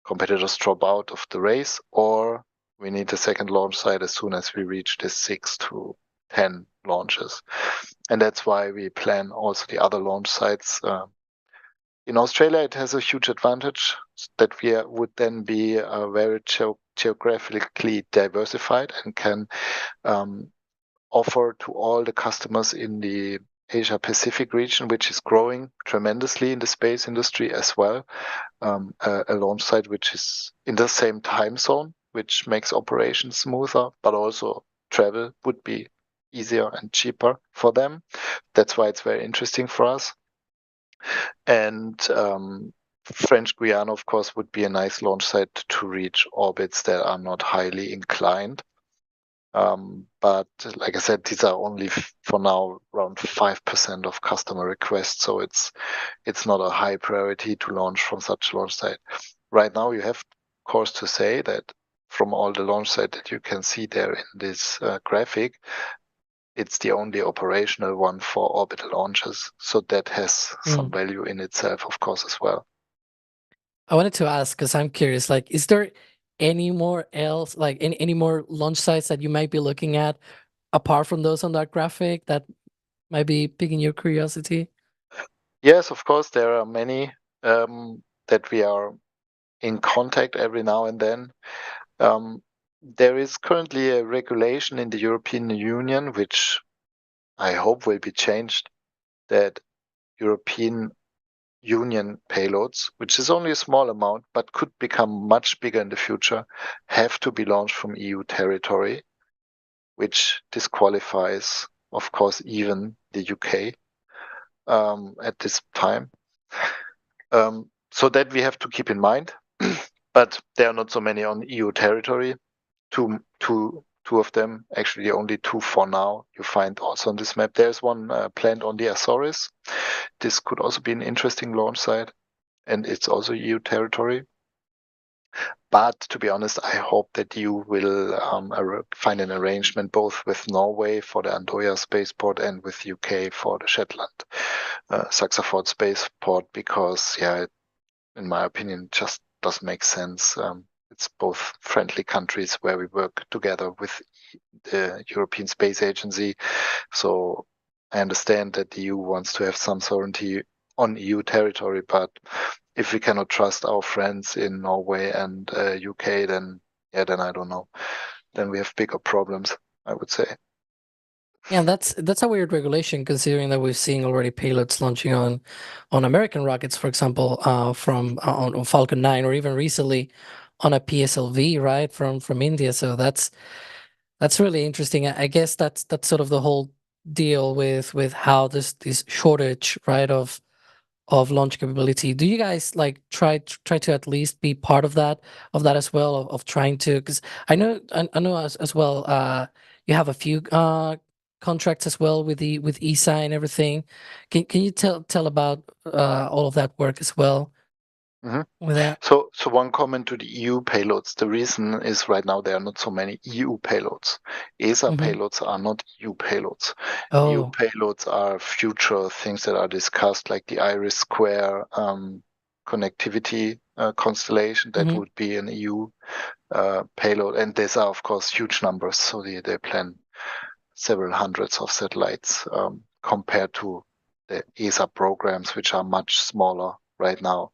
competitors drop out of the race, or we need a second launch site as soon as we reach the 6 to 10 launches. And that's why we plan also the other launch sites. In Australia, it has a huge advantage that we would then be very geographically diversified and can offer to all the customers in the Asia Pacific region, which is growing tremendously in the space industry as well, a launch site which is in the same time zone, which makes operations smoother, but also travel would be easier and cheaper for them. That's why it's very interesting for us. And French Guiana, of course, would be a nice launch site to reach orbits that are not highly inclined. But like I said, these are only for now around 5% of customer requests, so it's not a high priority to launch from such launch site. Right now, you have, of course, to say that from all the launch sites that you can see there in this graphic, it's the only operational one for orbital launches. So that has some value in itself, of course, as well. I wanted to ask, because I'm curious, like, is there any more else, like any more launch sites that you might be looking at apart from those on that graphic that might be piquing your curiosity? Yes, of course, there are many that we are in contact every now and then. There is currently a regulation in the European Union, which I hope will be changed, that European Union payloads, which is only a small amount but could become much bigger in the future, have to be launched from EU territory, which disqualifies, of course, even the UK at this time. So that we have to keep in mind. But there are not so many on EU territory. Two of them, actually only 2 for now, you find also on this map. There's one planned on the Azores. This could also be an interesting launch site, and it's also EU territory. But to be honest, I hope that you will find an arrangement both with Norway for the Andoya spaceport and with UK for the Shetland Saxaford spaceport, because, in my opinion, just doesn't make sense. It's both friendly countries where we work together with the European Space Agency. So I understand that the EU wants to have some sovereignty on EU territory, but if we cannot trust our friends in Norway and UK, then I don't know. Then we have bigger problems, I would say. Yeah, that's a weird regulation, considering that we're seeing already payloads launching on American rockets, for example, from on Falcon 9, or even recently on a PSLV, right, from India. So that's really interesting. I guess that's sort of the whole deal with how this shortage, right, of launch capability. Do you guys like try to at least be part of that as well, of trying to, because I know as well, you have a few contracts as well with ESA and everything. Can you tell about all of that work as well? With that? So one comment to the EU payloads. The reason is right now there are not so many EU payloads. ESA payloads are not EU payloads. EU payloads are future things that are discussed, like the Iris Square connectivity constellation. That would be an EU payload. And these are, of course, huge numbers. So they plan several hundreds of satellites compared to the ESA programs, which are much smaller right now.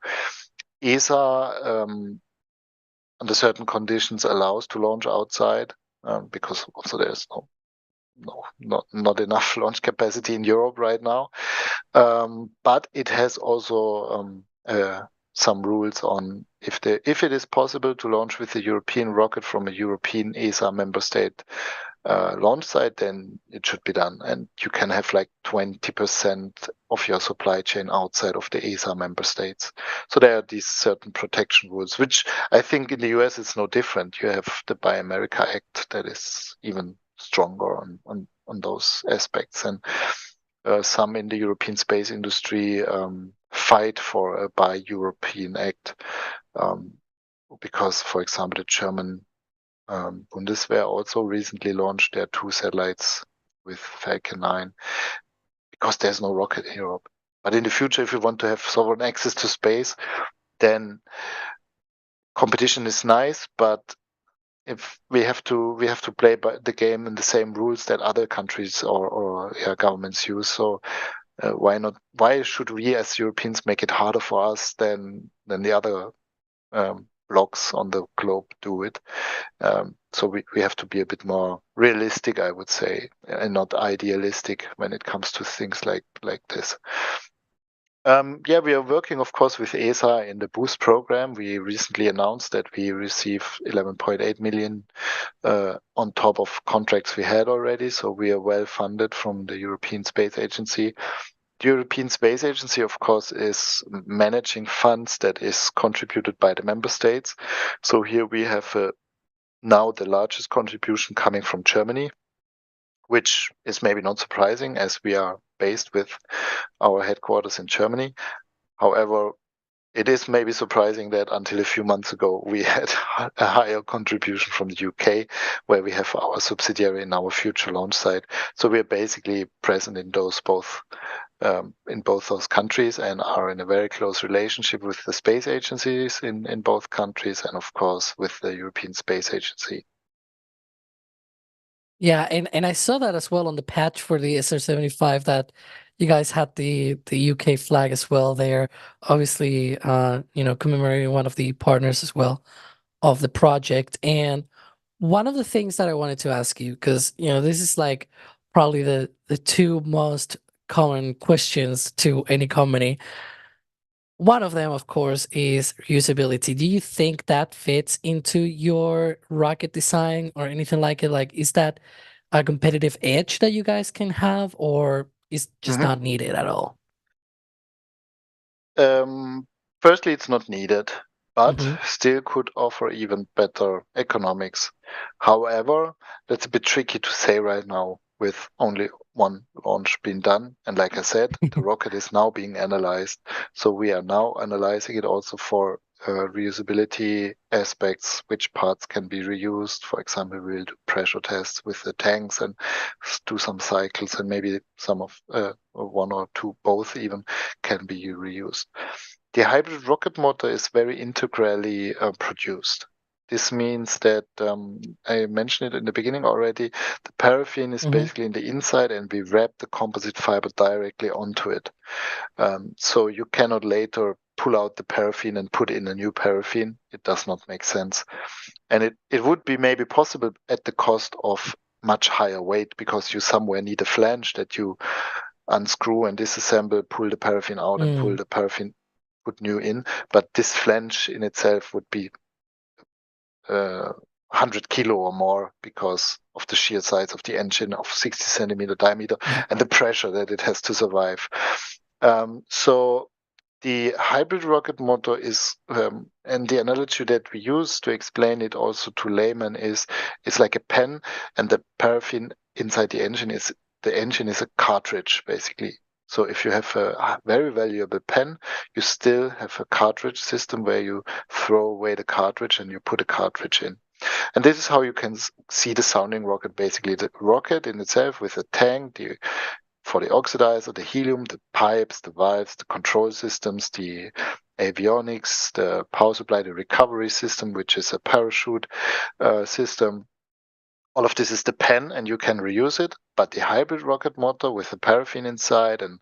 ESA, under certain conditions, allows to launch outside because also there's not enough launch capacity in Europe right now. But it has also some rules on if it is possible to launch with a European rocket from a European ESA member state launch site, then it should be done. And you can have like 20% of your supply chain outside of the ESA member states. So there are these certain protection rules, which I think in the US it's no different. You have the Buy America Act that is even stronger on those aspects. And some in the European space industry fight for a Buy European Act because, for example, the German Bundeswehr also recently launched their 2 satellites with Falcon 9 because there's no rocket in Europe. But in the future, if you want to have sovereign access to space, then competition is nice, but if we have to play by the game in the same rules that other countries or governments use. So why not? Why should we as Europeans make it harder for us than the other blocks on the globe do it? So we have to be a bit more realistic, I would say, and not idealistic when it comes to things like this. We are working, of course, with ESA in the Boost program. We recently announced that we receive 11.8 million on top of contracts we had already. So we are well funded from the European Space Agency. The European Space Agency, of course, is managing funds that is contributed by the member states. So here we have now the largest contribution coming from Germany, which is maybe not surprising as we are based with our headquarters in Germany. However, it is maybe surprising that until a few months ago, we had a higher contribution from the UK, where we have our subsidiary in our future launch site. So we are basically present in both those countries and are in a very close relationship with the space agencies in both countries and, of course, with the European Space Agency. Yeah, and I saw that as well on the patch for the SR-75 that you guys had the UK flag as well there, obviously commemorating one of the partners as well of the project. And one of the things that I wanted to ask you, because this is like probably the 2 most common questions to any company. One of them, of course, is reusability. Do you think that fits into your rocket design or anything like it? Like, is that a competitive edge that you guys can have, or is just not needed at all? Firstly, it's not needed, but still could offer even better economics. However, that's a bit tricky to say right now with only one launch being done. And like I said, the rocket is now being analyzed. So we are now analyzing it also for reusability aspects, which parts can be reused. For example, we'll do pressure tests with the tanks and do some cycles, and maybe some of 1 or 2, both even, can be reused. The hybrid rocket motor is very integrally produced. This means that I mentioned it in the beginning already. The paraffin is basically in the inside, and we wrap the composite fiber directly onto it. So you cannot later pull out the paraffin and put in a new paraffin. It does not make sense. And it would be maybe possible at the cost of much higher weight, because you somewhere need a flange that you unscrew and disassemble, pull the paraffin out and pull the paraffin, put new in. But this flange in itself would be 100 kilo or more because of the sheer size of the engine of 60 centimeter diameter and the pressure that it has to survive. So the hybrid rocket motor is, and the analogy that we use to explain it also to laymen is, it's like a pen, and the paraffin inside the engine is a cartridge, basically. So if you have a very valuable pen, you still have a cartridge system where you throw away the cartridge and you put a cartridge in. And this is how you can see the sounding rocket, basically. The rocket in itself with a tank, for the oxidizer, the helium, the pipes, the valves, the control systems, the avionics, the power supply, the recovery system, which is a parachute system. All of this is the pen, and you can reuse it. But the hybrid rocket motor with the paraffin inside and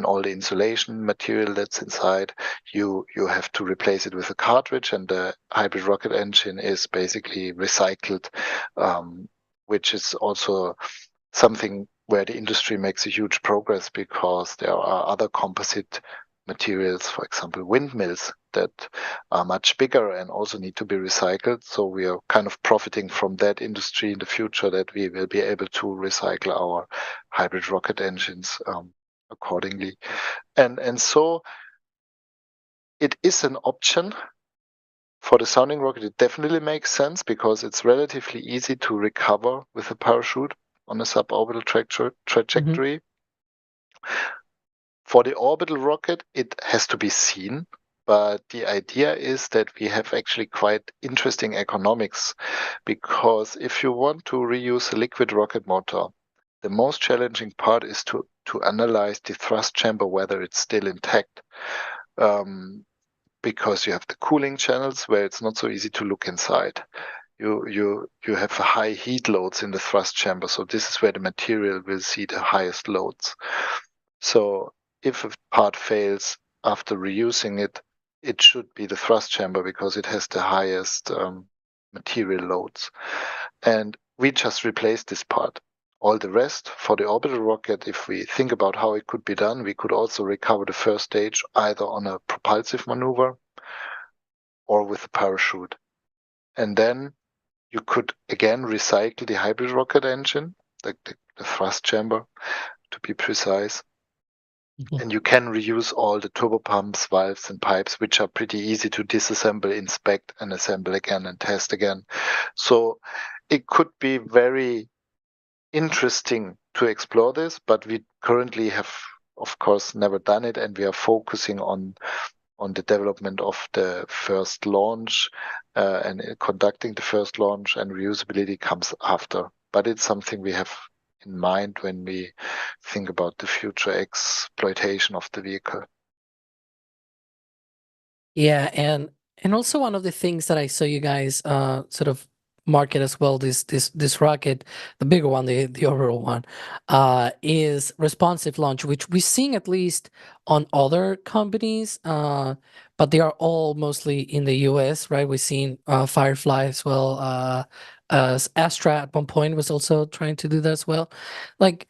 all the insulation material that's inside, you have to replace it with a cartridge, and the hybrid rocket engine is basically recycled, which is also something where the industry makes a huge progress, because there are other composite materials, for example, windmills that are much bigger and also need to be recycled. So we are kind of profiting from that industry in the future, that we will be able to recycle our hybrid rocket engines accordingly. And so it is an option. For the sounding rocket, it definitely makes sense because it's relatively easy to recover with a parachute on a suborbital trajectory. For the orbital rocket, it has to be seen, but the idea is that we have actually quite interesting economics, because if you want to reuse a liquid rocket motor, the most challenging part is to analyze the thrust chamber, whether it's still intact. Because you have the cooling channels where it's not so easy to look inside. You have high heat loads in the thrust chamber, so this is where the material will see the highest loads. So if a part fails after reusing it, it should be the thrust chamber because it has the highest material loads. And we just replaced this part. All the rest for the orbital rocket, if we think about how it could be done, we could also recover the first stage either on a propulsive maneuver or with a parachute. And then you could again recycle the hybrid rocket engine, like the thrust chamber to be precise. And you can reuse all the turbopumps, valves, and pipes, which are pretty easy to disassemble, inspect, and assemble again and test again. So it could be very interesting to explore this, but we currently have, of course, never done it, and we are focusing on the development of the first launch and conducting the first launch, and reusability comes after. But it's something we have in mind when we think about the future exploitation of the vehicle. Yeah, and also one of the things that I saw you guys sort of market as well, this rocket, the bigger one, the overall one, is responsive launch, which we're seeing at least on other companies, but they are all mostly in the US, right? We've seen Firefly as well. Astra at one point was also trying to do that as well. Like,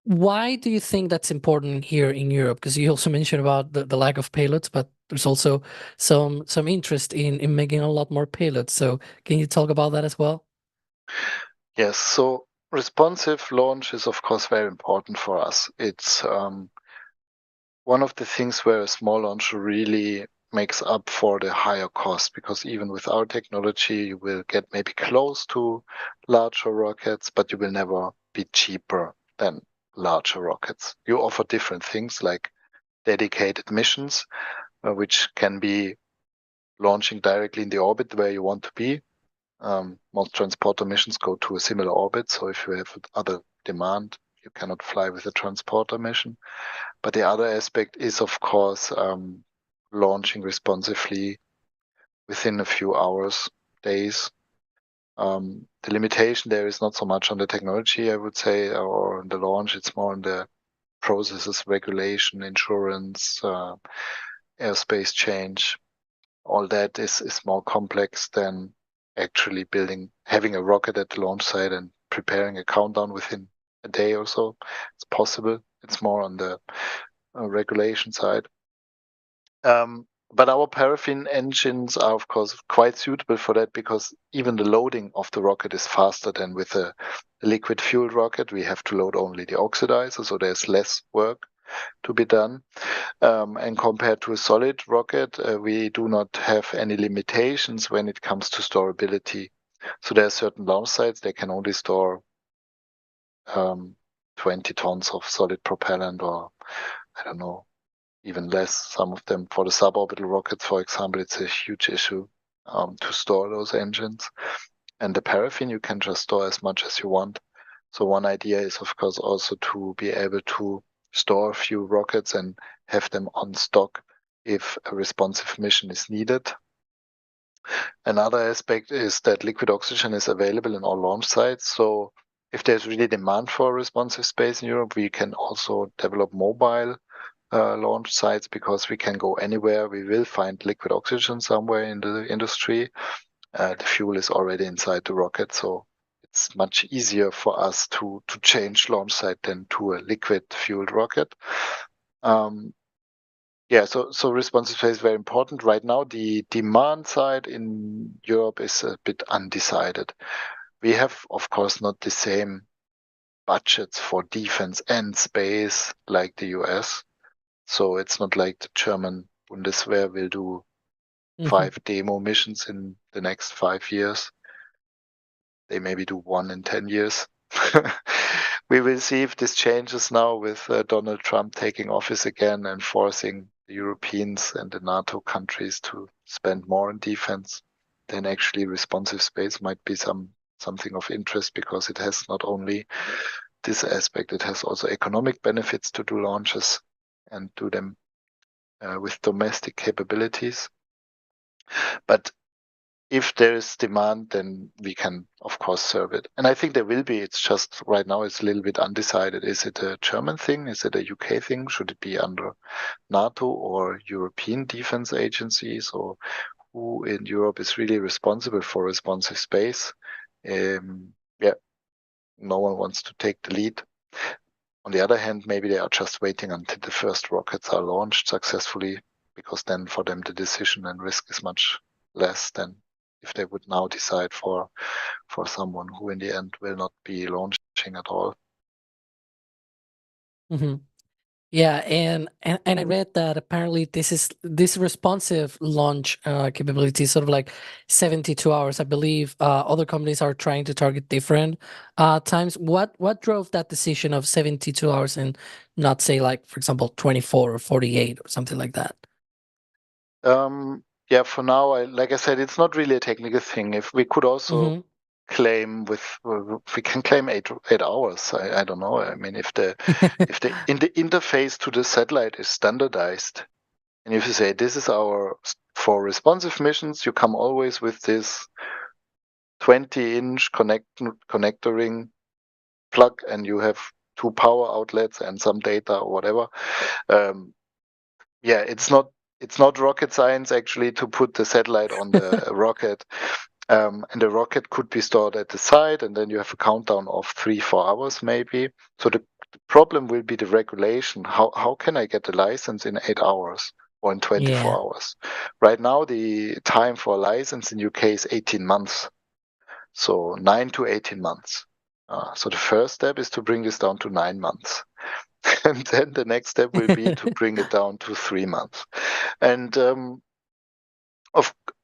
why do you think that's important here in Europe? Because you also mentioned about the lack of payloads, but there's also some interest in making a lot more payloads. So can you talk about that as well? Yes, so responsive launch is of course very important for us. It's one of the things where a small launcher really makes up for the higher cost, because even with our technology, you will get maybe close to larger rockets, but you will never be cheaper than larger rockets. You offer different things like dedicated missions, which can be launching directly in the orbit where you want to be. Most transporter missions go to a similar orbit, so if you have other demand, you cannot fly with a transporter mission. But the other aspect is, of course, launching responsively within a few hours, days. The limitation there is not so much on the technology, I would say, or on the launch. It's more on the processes, regulation, insurance, airspace change. All that is more complex than actually having a rocket at the launch site and preparing a countdown within a day or so. It's possible. It's more on the regulation side. But our paraffin engines are, of course, quite suitable for that, because even the loading of the rocket is faster than with a liquid fueled rocket. We have to load only the oxidizer, so there's less work to be done. And compared to a solid rocket, we do not have any limitations when it comes to storability. So there are certain launch sites, they can only store 20 tons of solid propellant, or I don't know, even less. Some of them, for the suborbital rockets, for example, it's a huge issue to store those engines. And the paraffin, you can just store as much as you want. So one idea is, of course, also to be able to store a few rockets and have them on stock if a responsive mission is needed. Another aspect is that liquid oxygen is available in all launch sites. So if there's really demand for responsive space in Europe, we can also develop mobile launch sites, because we can go anywhere. We will find liquid oxygen somewhere in the industry. The fuel is already inside the rocket, so it's much easier for us to change launch site than to a liquid fueled rocket. Yeah, so responsive space is very important. Right now, the demand side in Europe is a bit undecided. We have, of course, not the same budgets for defense and space like the US. So it's not like the German Bundeswehr will do 5 demo missions in the next 5 years. They maybe do 1 in 10 years. We will see if this changes now with Donald Trump taking office again and forcing the Europeans and the NATO countries to spend more on defense. Then actually responsive space might be something of interest, because it has not only this aspect, it has also economic benefits to do launches and do them with domestic capabilities. But if there is demand, then we can, of course, serve it. And I think there will be. It's just right now it's a little bit undecided. Is it a German thing? Is it a UK thing? Should it be under NATO or European defense agencies? Or who in Europe is really responsible for responsive space? Yeah, no one wants to take the lead. On the other hand, maybe they are just waiting until the first rockets are launched successfully, because then for them the decision and risk is much less than if they would now decide for someone who in the end will not be launching at all. Yeah, and I read that apparently this responsive launch capability is sort of like 72 hours. I believe other companies are trying to target different times. What drove that decision of 72 hours and not, say, like, for example, 24 or 48 or something like that? Yeah, for now, like I said, it's not really a technical thing. If we could also claim we can claim 8 hours. I don't know. I mean, if the interface to the satellite is standardized, and if you say this is for responsive missions, you come always with this 20-inch connector ring plug, and you have 2 power outlets and some data or whatever. Yeah, it's not rocket science actually to put the satellite on the rocket. And the rocket could be stored at the site, and then you have a countdown of 3-4 hours maybe. So the problem will be the regulation. How can I get the license in 8 hours or in 24 hours? Right now, the time for a license in UK is 18 months. So 9 to 18 months. So the first step is to bring this down to 9 months. And then the next step will be to bring it down to 3 months. And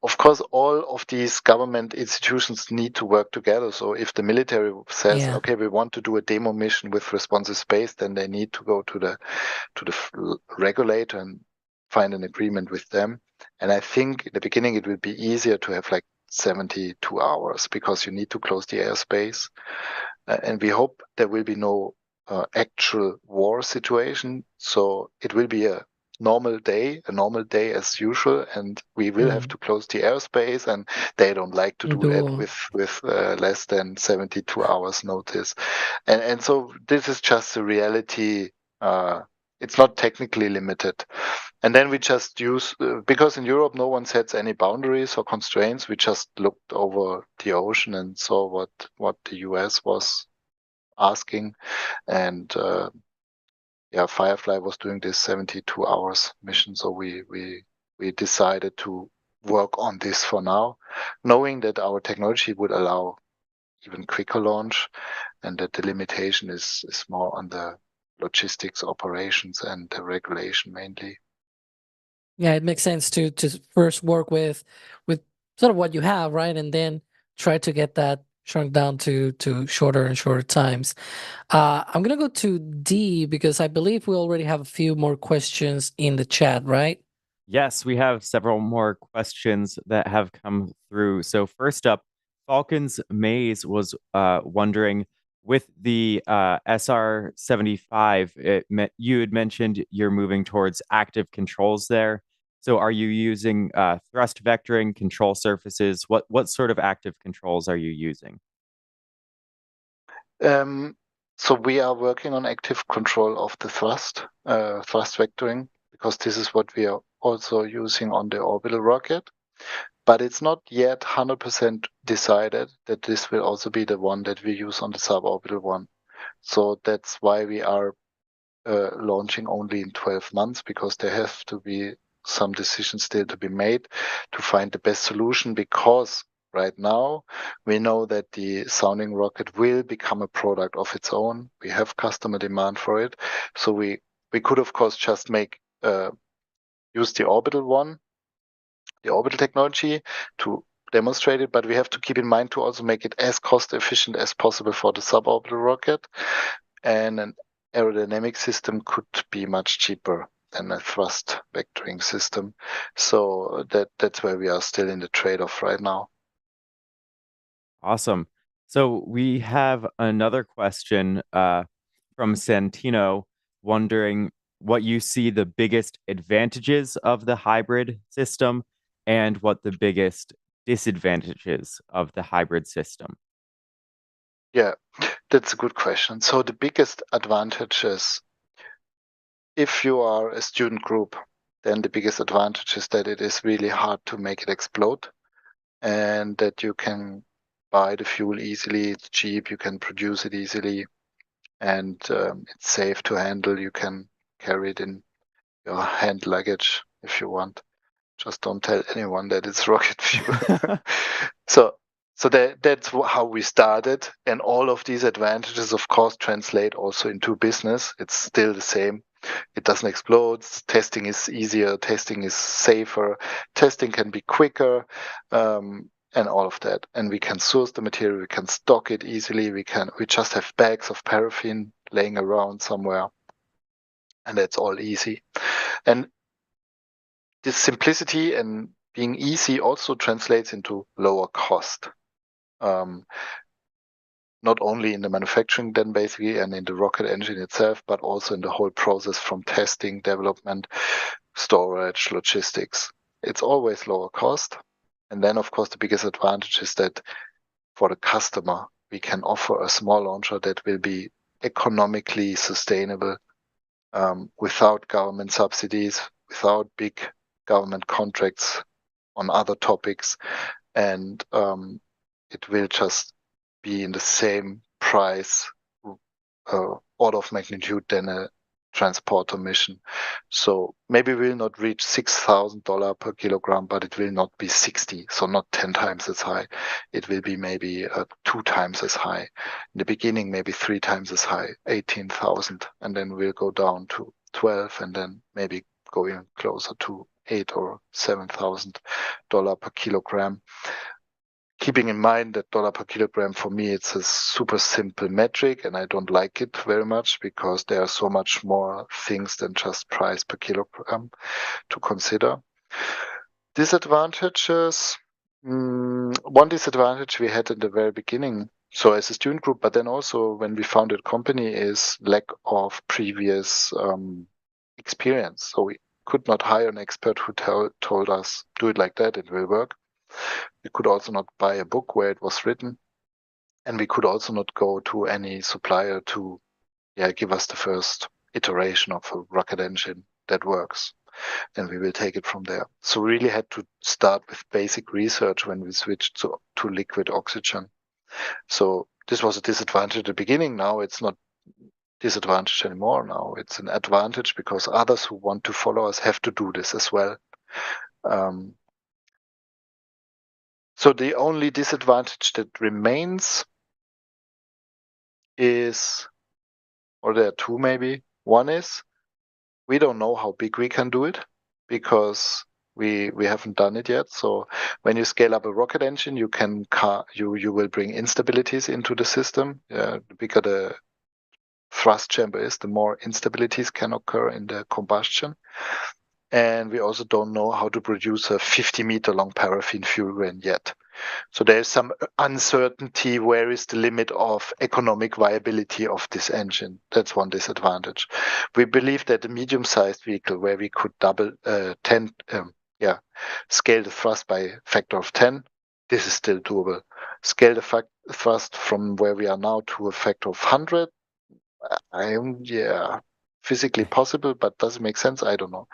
of course, all of these government institutions need to work together. So if the military says, okay, we want to do a demo mission with responsive space, then they need to go to the regulator and find an agreement with them. And I think in the beginning it will be easier to have like 72 hours, because you need to close the airspace. And we hope there will be no actual war situation. So it will be a normal day as usual, and we will have to close the airspace, and they don't like to do that with less than 72 hours notice. And so this is just a reality. It's not technically limited. And then we just use, because in Europe no one sets any boundaries or constraints, we just looked over the ocean and saw what the US was asking. And Firefly was doing this 72 hours mission. So we decided to work on this for now, knowing that our technology would allow even quicker launch, and that the limitation is more on the logistics, operations, and the regulation mainly. Yeah, it makes sense to first work with sort of what you have, right? And then try to get that shrunk down to shorter and shorter times. I'm gonna go to D, because I believe we already have a few more questions in the chat, right? Yes, we have several more questions that have come through. So first up, Falcon's Maze was wondering, with the SR-75, you had mentioned you're moving towards active controls there. So are you using thrust vectoring, control surfaces? What sort of active controls are you using? So we are working on active control of the thrust vectoring, because this is what we are also using on the orbital rocket. But it's not yet 100% decided that this will also be the one that we use on the suborbital one. So that's why we are launching only in 12 months because there have to be some decisions still to be made to find the best solution, because right now we know that the sounding rocket will become a product of its own. We have customer demand for it. So we could, of course, just use the Orbital technology to demonstrate it, but we have to keep in mind to also make it as cost efficient as possible for the suborbital rocket. And an aerodynamic system could be much cheaper than a thrust vectoring system. So that's where we are still in the trade-off right now. Awesome. So we have another question from Santino wondering what you see the biggest advantages of the hybrid system and what the biggest disadvantages of the hybrid system. Yeah, that's a good question. So the biggest advantage is, if you are a student group, then the biggest advantage is that it is really hard to make it explode, and that you can buy the fuel easily. It's cheap, you can produce it easily, and it's safe to handle. You can carry it in your hand luggage if you want. Just don't tell anyone that it's rocket fuel. So that's how we started, and all of these advantages, of course, translate also into business. It's still the same. It doesn't explode. Testing is easier. Testing is safer. Testing can be quicker, and all of that. And we can source the material. We can stock it easily. We just have bags of paraffin laying around somewhere, and that's all easy. And this simplicity and being easy also translates into lower cost. Not only in the manufacturing then basically and in the rocket engine itself, but also in the whole process from testing, development, storage, logistics. It's always lower cost. And then, of course, the biggest advantage is that for the customer, we can offer a small launcher that will be economically sustainable, without government subsidies, without big government contracts on other topics, and it will just be in the same price order of magnitude than a transporter mission. So maybe we'll not reach $6,000 per kilogram, but it will not be 60, so not 10 times as high. It will be maybe 2 times as high. In the beginning, maybe 3 times as high, 18,000, and then we'll go down to 12, and then maybe go even closer to $8,000 or $7,000 per kilogram. Keeping in mind that dollar per kilogram, for me, it's a super simple metric, and I don't like it very much because there are so much more things than just price per kilogram to consider. Disadvantages. One disadvantage we had in the very beginning, so as a student group, but then also when we founded a company, is lack of previous experience. So we could not hire an expert who told us, do it like that, it will work. We could also not buy a book where it was written, and we could also not go to any supplier to give us the first iteration of a rocket engine that works, and we will take it from there. So we really had to start with basic research when we switched to liquid oxygen. So this was a disadvantage at the beginning. Now it's not disadvantage anymore. Now it's an advantage because others who want to follow us have to do this as well. So the only disadvantage that remains is, or there are two maybe. One is we don't know how big we can do it because we haven't done it yet. So when you scale up a rocket engine, you will bring instabilities into the system. The bigger the thrust chamber is, the more instabilities can occur in the combustion. And we also don't know how to produce a 50-meter long paraffin fuel grain yet. So there is some uncertainty. Where is the limit of economic viability of this engine? That's one disadvantage. We believe that a medium-sized vehicle where we could scale the thrust by a factor of 10, this is still doable. Scale the thrust from where we are now to a factor of 100, physically possible, but does it make sense? I don't know.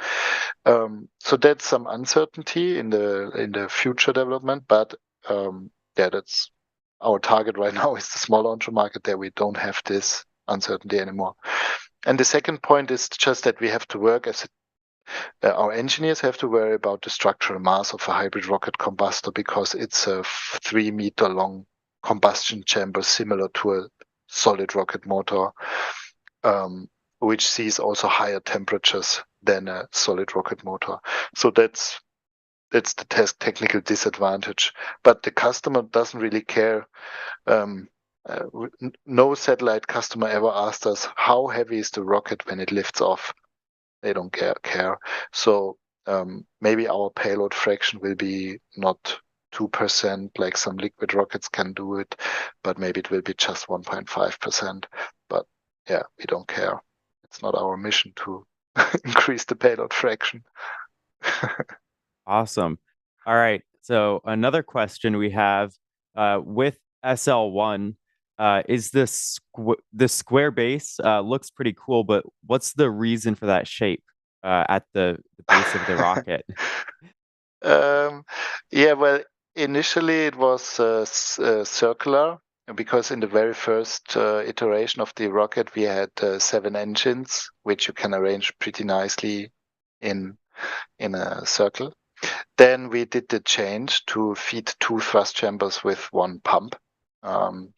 So that's some uncertainty in the future development, but that's our target right now is the small launcher market. There we don't have this uncertainty anymore. And the second point is just that we have to work our engineers have to worry about the structural mass of a hybrid rocket combustor because it's a 3-meter long combustion chamber similar to a solid rocket motor, which sees also higher temperatures than a solid rocket motor. So that's the technical disadvantage. But the customer doesn't really care. No satellite customer ever asked us how heavy is the rocket when it lifts off. They don't care. So maybe our payload fraction will be not 2% like some liquid rockets can do it, but maybe it will be just 1.5%. But yeah, we don't care. It's not our mission to increase the payload fraction. Awesome. All right. So another question we have with SL1 is this the square base looks pretty cool, but what's the reason for that shape at the base of the rocket? Yeah, well, initially it was circular because in the very first iteration of the rocket we had 7 engines, which you can arrange pretty nicely in a circle. Then we did the change to feed 2 thrust chambers with 1 pump.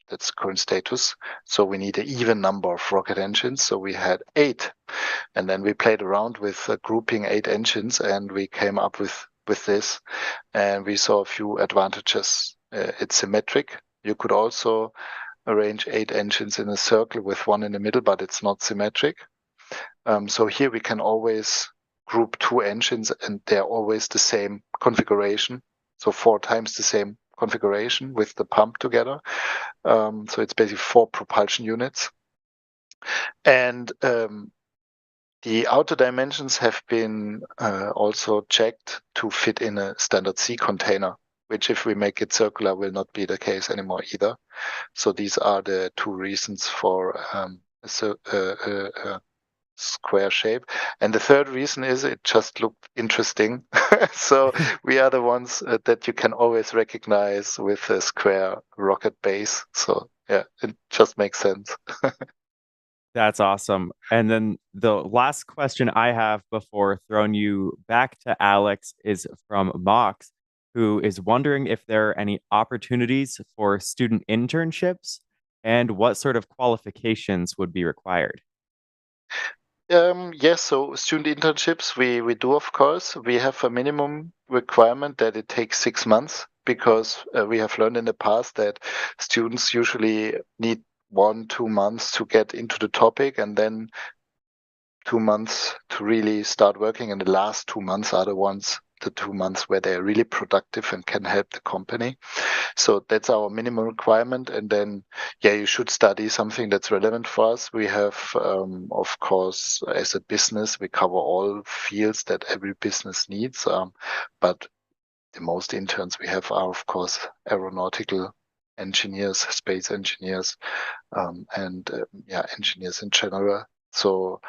That's current status. So we need an even number of rocket engines. So we had 8. And then we played around with grouping 8 engines and we came up with this. And we saw a few advantages. It's symmetric. You could also arrange 8 engines in a circle with 1 in the middle, but it's not symmetric. So here we can always group 2 engines and they're always the same configuration. So 4 times the same configuration with the pump together. So it's basically 4 propulsion units. And the outer dimensions have been also checked to fit in a standard C container, which if we make it circular will not be the case anymore either. So these are the 2 reasons for square shape. And the third reason is it just looked interesting. So we are the ones that you can always recognize with a square rocket base. So yeah, it just makes sense. That's awesome. And then the last question I have before throwing you back to Alex is from Mox, who is wondering if there are any opportunities for student internships and what sort of qualifications would be required. Yes, so student internships, we do, of course. We have a minimum requirement that it takes 6 months because we have learned in the past that students usually need 1-2 months to get into the topic and then 2 months to really start working. And the last 2 months are the 2 months where they're really productive and can help the company. So that's our minimum requirement. And then, yeah, you should study something that's relevant for us. We have, of course, as a business, we cover all fields that every business needs. But the most interns we have are, of course, aeronautical engineers, space engineers, and engineers in general. So,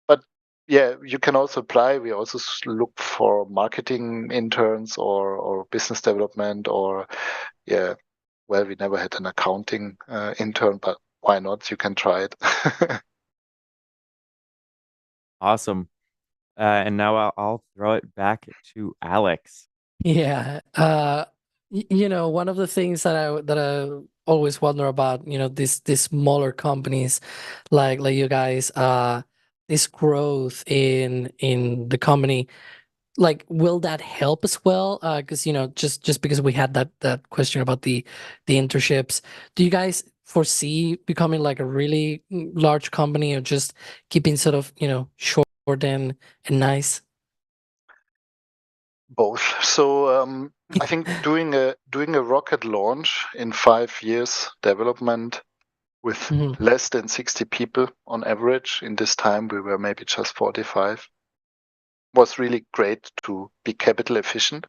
but yeah, you can also apply. We also look for marketing interns or business development or, yeah, well, we never had an accounting intern, but why not? You can try it. Awesome. And now I'll throw it back to Alex. Yeah. One of the things that I always wonder about, these smaller companies like you guys, this growth in the company, like, will that help as well? Because just because we had that question about the internships, do you guys foresee becoming like a really large company or just keeping sort of short and nice? Both. So I think doing a rocket launch in 5 years development with Mhm. less than 60 people on average. In this time, we were maybe just 45. Was really great to be capital efficient,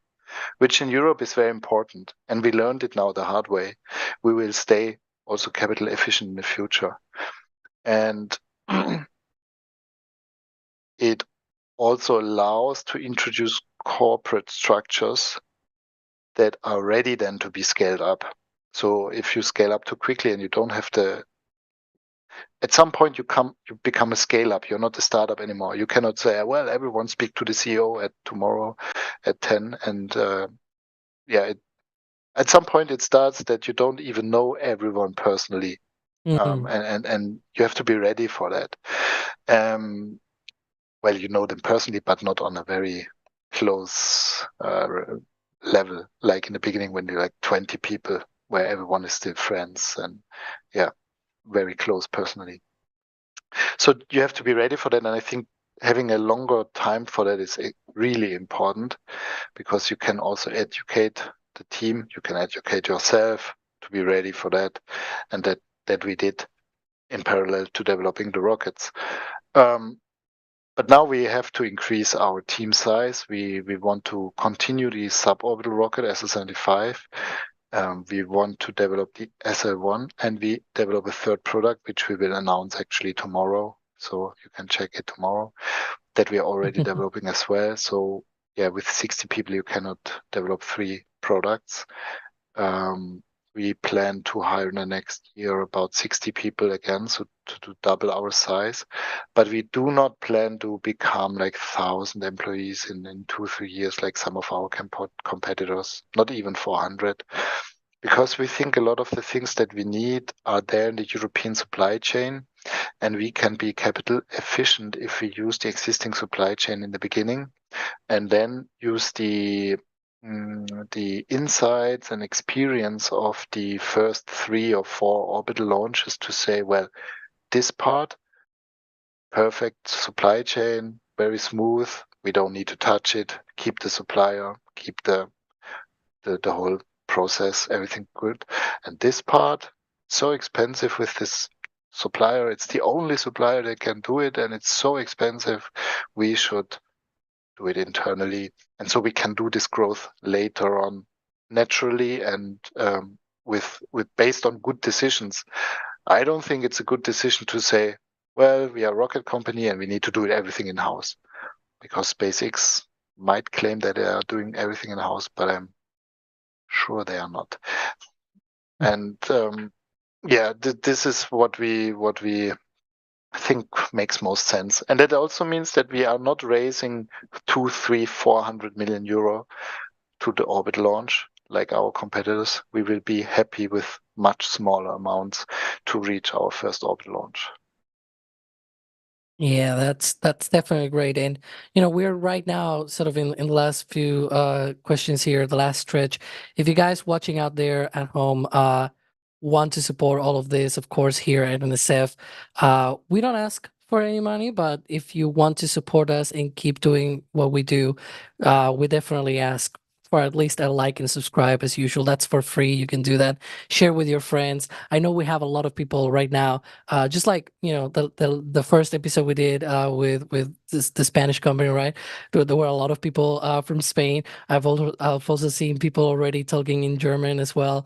which in Europe is very important. And we learned it now the hard way. We will stay also capital efficient in the future. And it also allows to introduce corporate structures that are ready then to be scaled up. So if you scale up too quickly and you don't have the at some point you become a scale up. You're not a startup anymore. You cannot say, well, everyone speak to the CEO at tomorrow at 10. And at some point it starts that you don't even know everyone personally. And you have to be ready for that. Well, you know them personally, but not on a very close level, like in the beginning when you're like 20 people, where everyone is still friends and very close personally. So you have to be ready for that, and I think having a longer time for that is really important, because you can also educate the team, you can educate yourself to be ready for that, and that we did in parallel to developing the rockets. But now we have to increase our team size. We want to continue the suborbital rocket SL-75. We want to develop the SL-1, and we develop a third product, which we will announce actually tomorrow. So you can check it tomorrow, that we are already developing as well. So with 60 people, you cannot develop 3 products. We plan to hire in the next year about 60 people again, so to double our size. But we do not plan to become like 1,000 employees in 2-3 years, like some of our competitors, not even 400. Because we think a lot of the things that we need are there in the European supply chain, and we can be capital efficient if we use the existing supply chain in the beginning, and then use the insights and experience of the first 3 or 4 orbital launches to say, well, this part, perfect supply chain, very smooth, we don't need to touch it, keep the supplier, keep the whole process, everything good. And this part, so expensive with this supplier, it's the only supplier that can do it, and it's so expensive, we should do it internally. And so we can do this growth later on naturally and with based on good decisions. I don't think it's a good decision to say, well, we are a rocket company and we need to do everything in-house, because SpaceX might claim that they are doing everything in-house, but I'm sure they are not. And this is what we think makes most sense. And that also means that we are not raising 200, 300, 400 million euro to the orbit launch like our competitors. We will be happy with much smaller amounts to reach our first orbit launch. Yeah, that's definitely great. And we're right now sort of in the last few questions here, the last stretch. If you guys watching out there at home want to support all of this, of course, here at NSF, we don't ask for any money, but if you want to support us and keep doing what we do, we definitely ask for at least a like and subscribe as usual. That's for free. You can do that. Share with your friends. I know we have a lot of people right now, just like the first episode we did with the Spanish company, right? There were a lot of people from Spain. I've also seen people already talking in German as well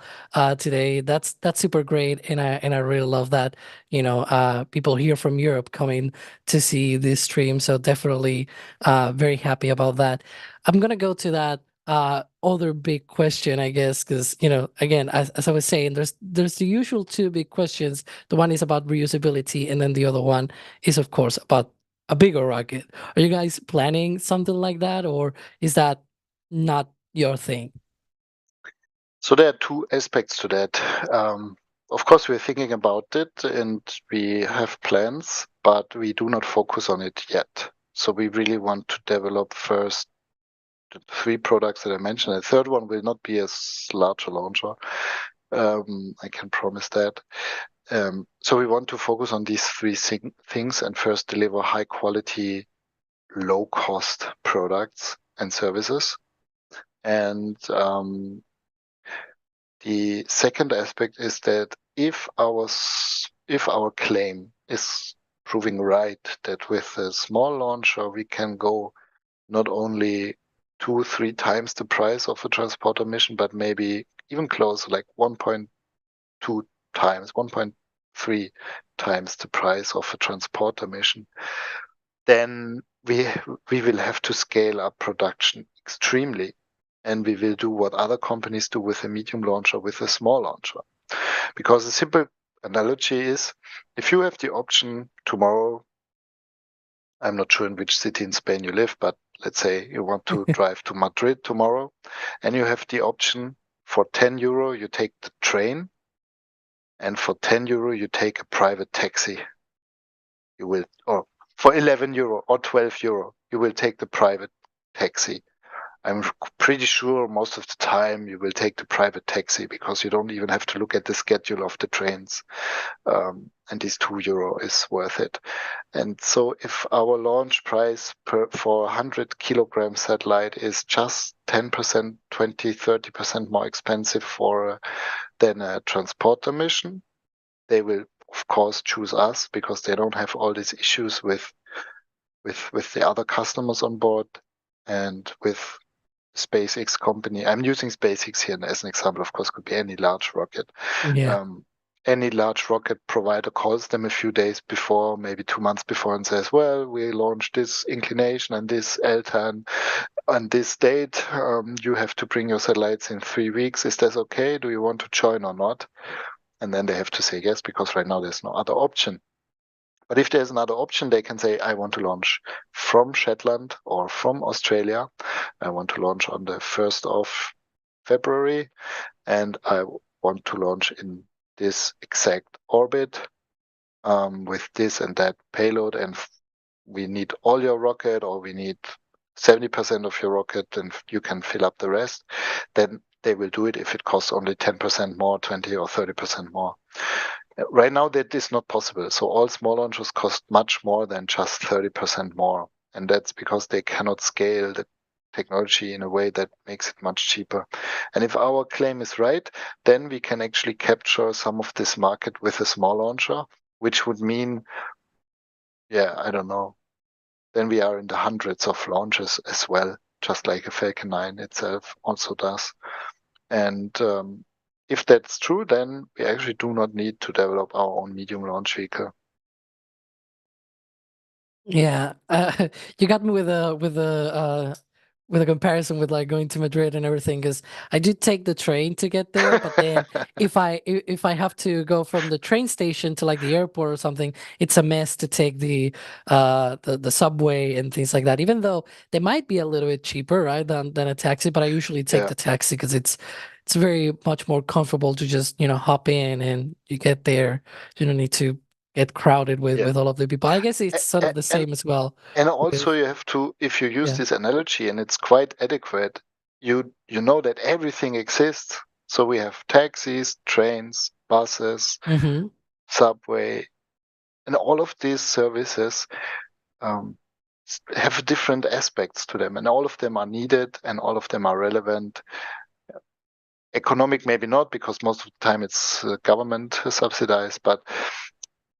today. That's super great, and I really love that. People here from Europe coming to see this stream. So definitely very happy about that. I'm gonna go to that other big question, I guess, because again, as I was saying, there's the usual 2 big questions. The one is about reusability, and then the other one is, of course, about a bigger rocket. Are you guys planning something like that, or is that not your thing? So there are 2 aspects to that. Of course, we're thinking about it and we have plans, but we do not focus on it yet. So we really want to develop first the 3 products that I mentioned. The third one will not be as large a launcher. I can promise that. So we want to focus on these 3 things and first deliver high quality, low cost products and services. And the second aspect is that if our claim is proving right, that with a small launcher we can go not only 2-3 times the price of a transporter mission, but maybe even closer, like 1.2 times, 1.3 times the price of a transporter mission, then we will have to scale up production extremely, and we will do what other companies do with a medium launcher, with a small launcher. Because a simple analogy is, if you have the option tomorrow, I'm not sure in which city in Spain you live, but let's say you want to drive to Madrid tomorrow, and you have the option for 10 euro, you take the train, and for 10 euro, you take a private taxi. You will, or for 11 euro or 12 euro, you will take the private taxi. I'm pretty sure most of the time you will take the private taxi because you don't even have to look at the schedule of the trains. And this 2 euro is worth it. And so if our launch price for 100 kilogram satellite is just 10%, 20, 30% more expensive than a transporter mission, they will of course choose us because they don't have all these issues with the other customers on board and with SpaceX company. I'm using SpaceX here as an example. Of course, could be any large rocket. Yeah. Any large rocket provider calls them a few days before, maybe 2 months before, and says, well, we launched this inclination and this LTAN on this date. You have to bring your satellites in 3 weeks. Is that okay? Do you want to join or not? And then they have to say yes, because right now there's no other option. But if there's another option, they can say, I want to launch from Shetland or from Australia. I want to launch on the 1st of February, and I want to launch in this exact orbit with this and that payload, and we need all your rocket, or we need 70% of your rocket, and you can fill up the rest. Then they will do it if it costs only 10% more, 20 or 30% more. Right now, that is not possible. So all small launches cost much more than just 30% more. And that's because they cannot scale the technology in a way that makes it much cheaper. And if our claim is right, then we can actually capture some of this market with a small launcher, which would mean, I don't know, then we are in the hundreds of launches as well, just like a Falcon 9 itself also does. And if that's true, then we actually do not need to develop our own medium launch vehicle. Yeah, you got me with a comparison with like going to Madrid and everything, because I do take the train to get there, but then if I have to go from the train station to like the airport or something, it's a mess to take the subway and things like that. Even though they might be a little bit cheaper, right, than a taxi, but I usually take the taxi because it's very much more comfortable to just hop in and you get there. You don't need to get crowded with all of the people. I guess it's sort of the same as well. And also you have to, if you use this analogy, and it's quite adequate, you know that everything exists. So we have taxis, trains, buses, subway, and all of these services have different aspects to them, and all of them are needed and all of them are relevant. Economic, maybe not, because most of the time it's government subsidized, but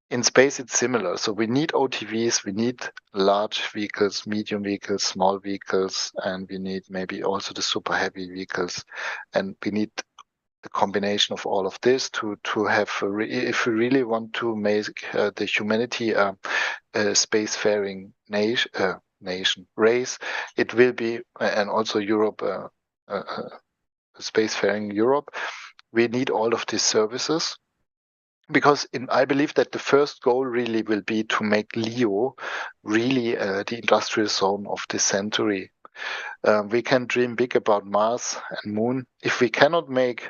in space, it's similar. So we need OTVs, we need large vehicles, medium vehicles, small vehicles, and we need maybe also the super heavy vehicles. And we need the combination of all of this to have, if we really want to make the humanity a spacefaring nation race, it will be, and also Europe, spacefaring Europe, we need all of these services. Because I believe that the first goal really will be to make LEO really the industrial zone of this century. We can dream big about Mars and Moon. If we cannot make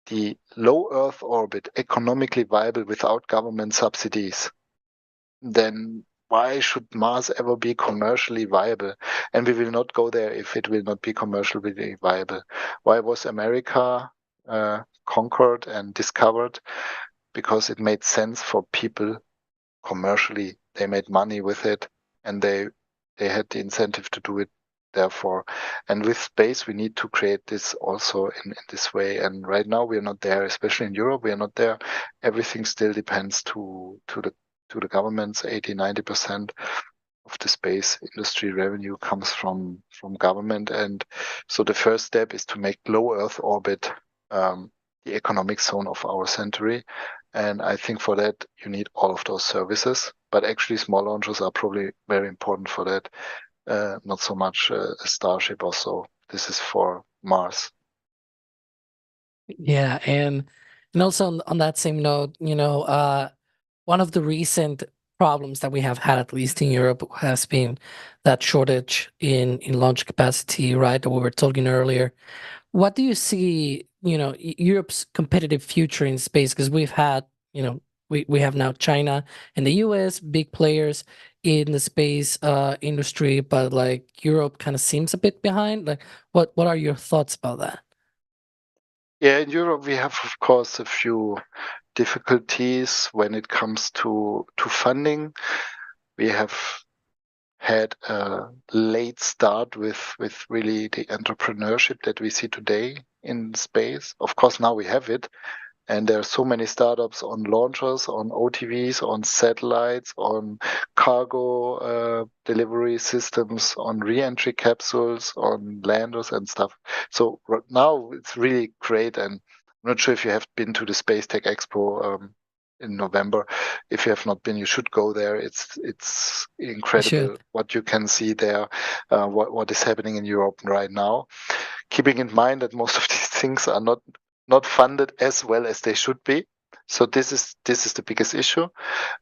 the low Earth orbit economically viable without government subsidies, then why should Mars ever be commercially viable? And we will not go there if it will not be commercially viable. Why was America conquered and discovered? Because it made sense for people commercially. They made money with it, and they had the incentive to do it. Therefore, and with space, we need to create this also in this way. And right now, we are not there, especially in Europe. We are not there. Everything still depends to the governments. 80-90% of the space industry revenue comes from government, and so the first step is to make low Earth orbit the economic zone of our century. And I think for that, you need all of those services. But actually, small launchers are probably very important for that. Not so much a Starship also. This is for Mars. Yeah, and And also on that same note, one of the recent problems that we have had, at least in Europe, has been that shortage in launch capacity, right? That we were talking earlier. What do you see, Europe's competitive future in space? Because we've had, we have now China and the US, big players in the space industry, but like Europe kind of seems a bit behind. Like, what are your thoughts about that? Yeah, in Europe we have, of course, a few difficulties when it comes to funding. We have had a late start with really the entrepreneurship that we see today in space. Of course, now we have it, and there are so many startups on launchers, on OTVs, on satellites, on cargo delivery systems, on re-entry capsules, on landers and stuff. So now it's really great. And I'm not sure if you have been to the Space Tech Expo in November. If you have not been, you should go there. It's incredible what you can see there, what is happening in Europe right now. Keeping in mind that most of these things are not funded as well as they should be. So this is the biggest issue,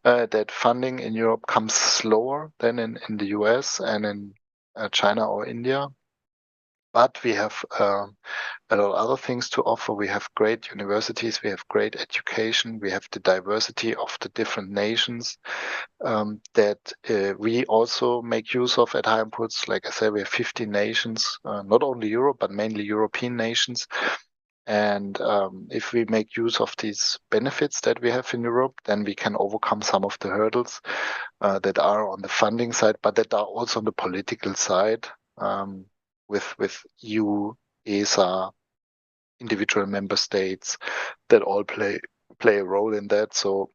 that funding in Europe comes slower than in the US and in China or India. But we have a lot of other things to offer. We have great universities, we have great education, we have the diversity of the different nations that we also make use of at HyImpulse. Like I said, we have 50 nations, not only Europe, but mainly European nations. And if we make use of these benefits that we have in Europe, then we can overcome some of the hurdles that are on the funding side, but that are also on the political side, with EU, ESA, individual member states that all play a role in that. So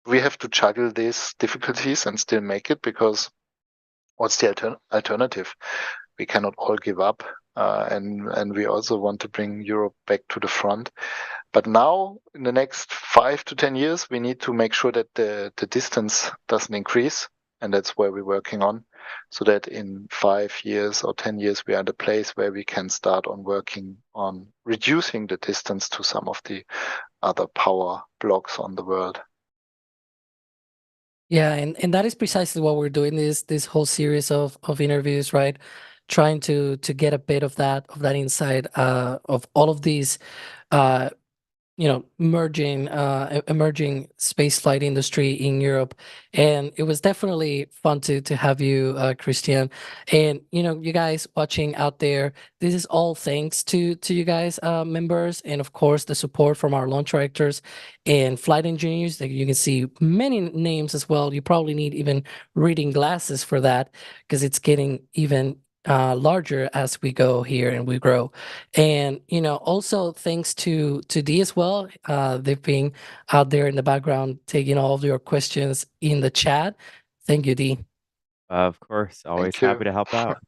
we have to juggle these difficulties and still make it, because what's the alternative? We cannot all give up. And we also want to bring Europe back to the front. But now, in the next 5 to 10 years, we need to make sure that the distance doesn't increase. And that's where we're working on, so that in 5 years or 10 years, we are at a place where we can start on working on reducing the distance to some of the other power blocks on the world. Yeah, and that is precisely what we're doing, this whole series of interviews, right? Trying to get a bit of that insight of all of these emerging spaceflight industry in Europe. And it was definitely fun to have you, Christian. And you guys watching out there, this is all thanks to you guys, members, and of course the support from our launch directors and flight engineers. That you can see many names as well. You probably need even reading glasses for that, because it's getting even larger as we go here and we grow. And also thanks to Dee as well. They've been out there in the background taking all of your questions in the chat. Thank you, Dee. Of course, always happy to help out.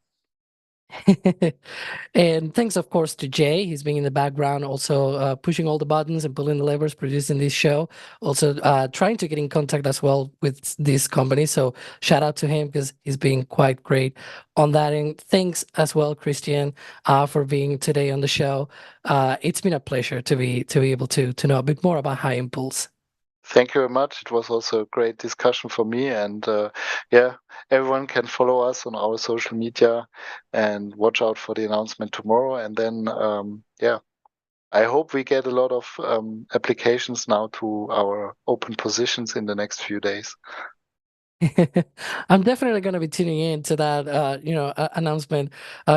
And thanks, of course, to Jay. He's been in the background, also pushing all the buttons and pulling the levers, producing this show. Also trying to get in contact as well with this company. So shout out to him, because he's been quite great on that. And thanks as well, Christian, for being today on the show. It's been a pleasure to be able to know a bit more about HyImpulse. Thank you very much. It was also a great discussion for me. And everyone can follow us on our social media and watch out for the announcement tomorrow. And then, I hope we get a lot of applications now to our open positions in the next few days. I'm definitely going to be tuning in to that, announcement,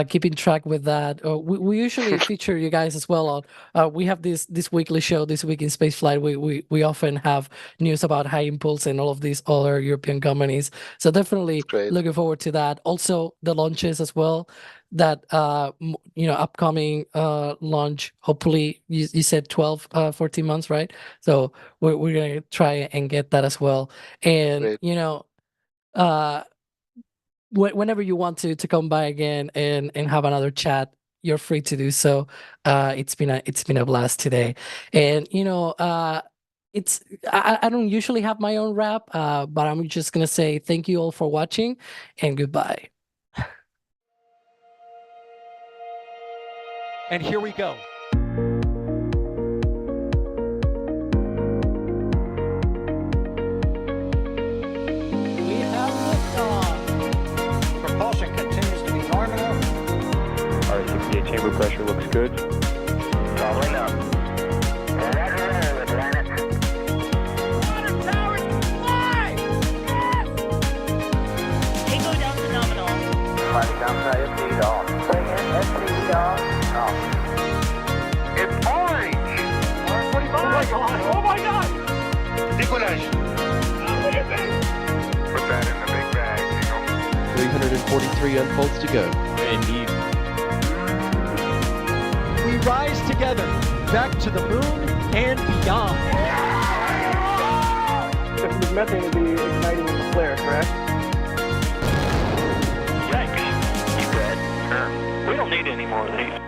keeping track with that. We usually feature you guys as well on. We have this weekly show, This Week in Spaceflight. We often have news about HyImpulse and all of these other European companies. So definitely looking forward to that. Also the launches as well. That upcoming launch. Hopefully, you said 12, 14 months, right? So we're gonna try and get that as well. And whenever you want to come by again and have another chat, you're free to do so. It's been a blast today. And it's I don't usually have my own wrap, but I'm just gonna say thank you all for watching, and goodbye. And here we go. pressure looks good. Following up. Roger, Atlantis. Tango down to nominal. Flight downside speed off. Bring in SPD off. It's orange! Orange 45! Oh my god! Oh my god! Decollage! Put that in the big bag, 343 unfolds to go. Indeed. We rise together back to the moon and beyond. This methane would be igniting in the flare, correct? Yikes. You read? We don't need any more of these.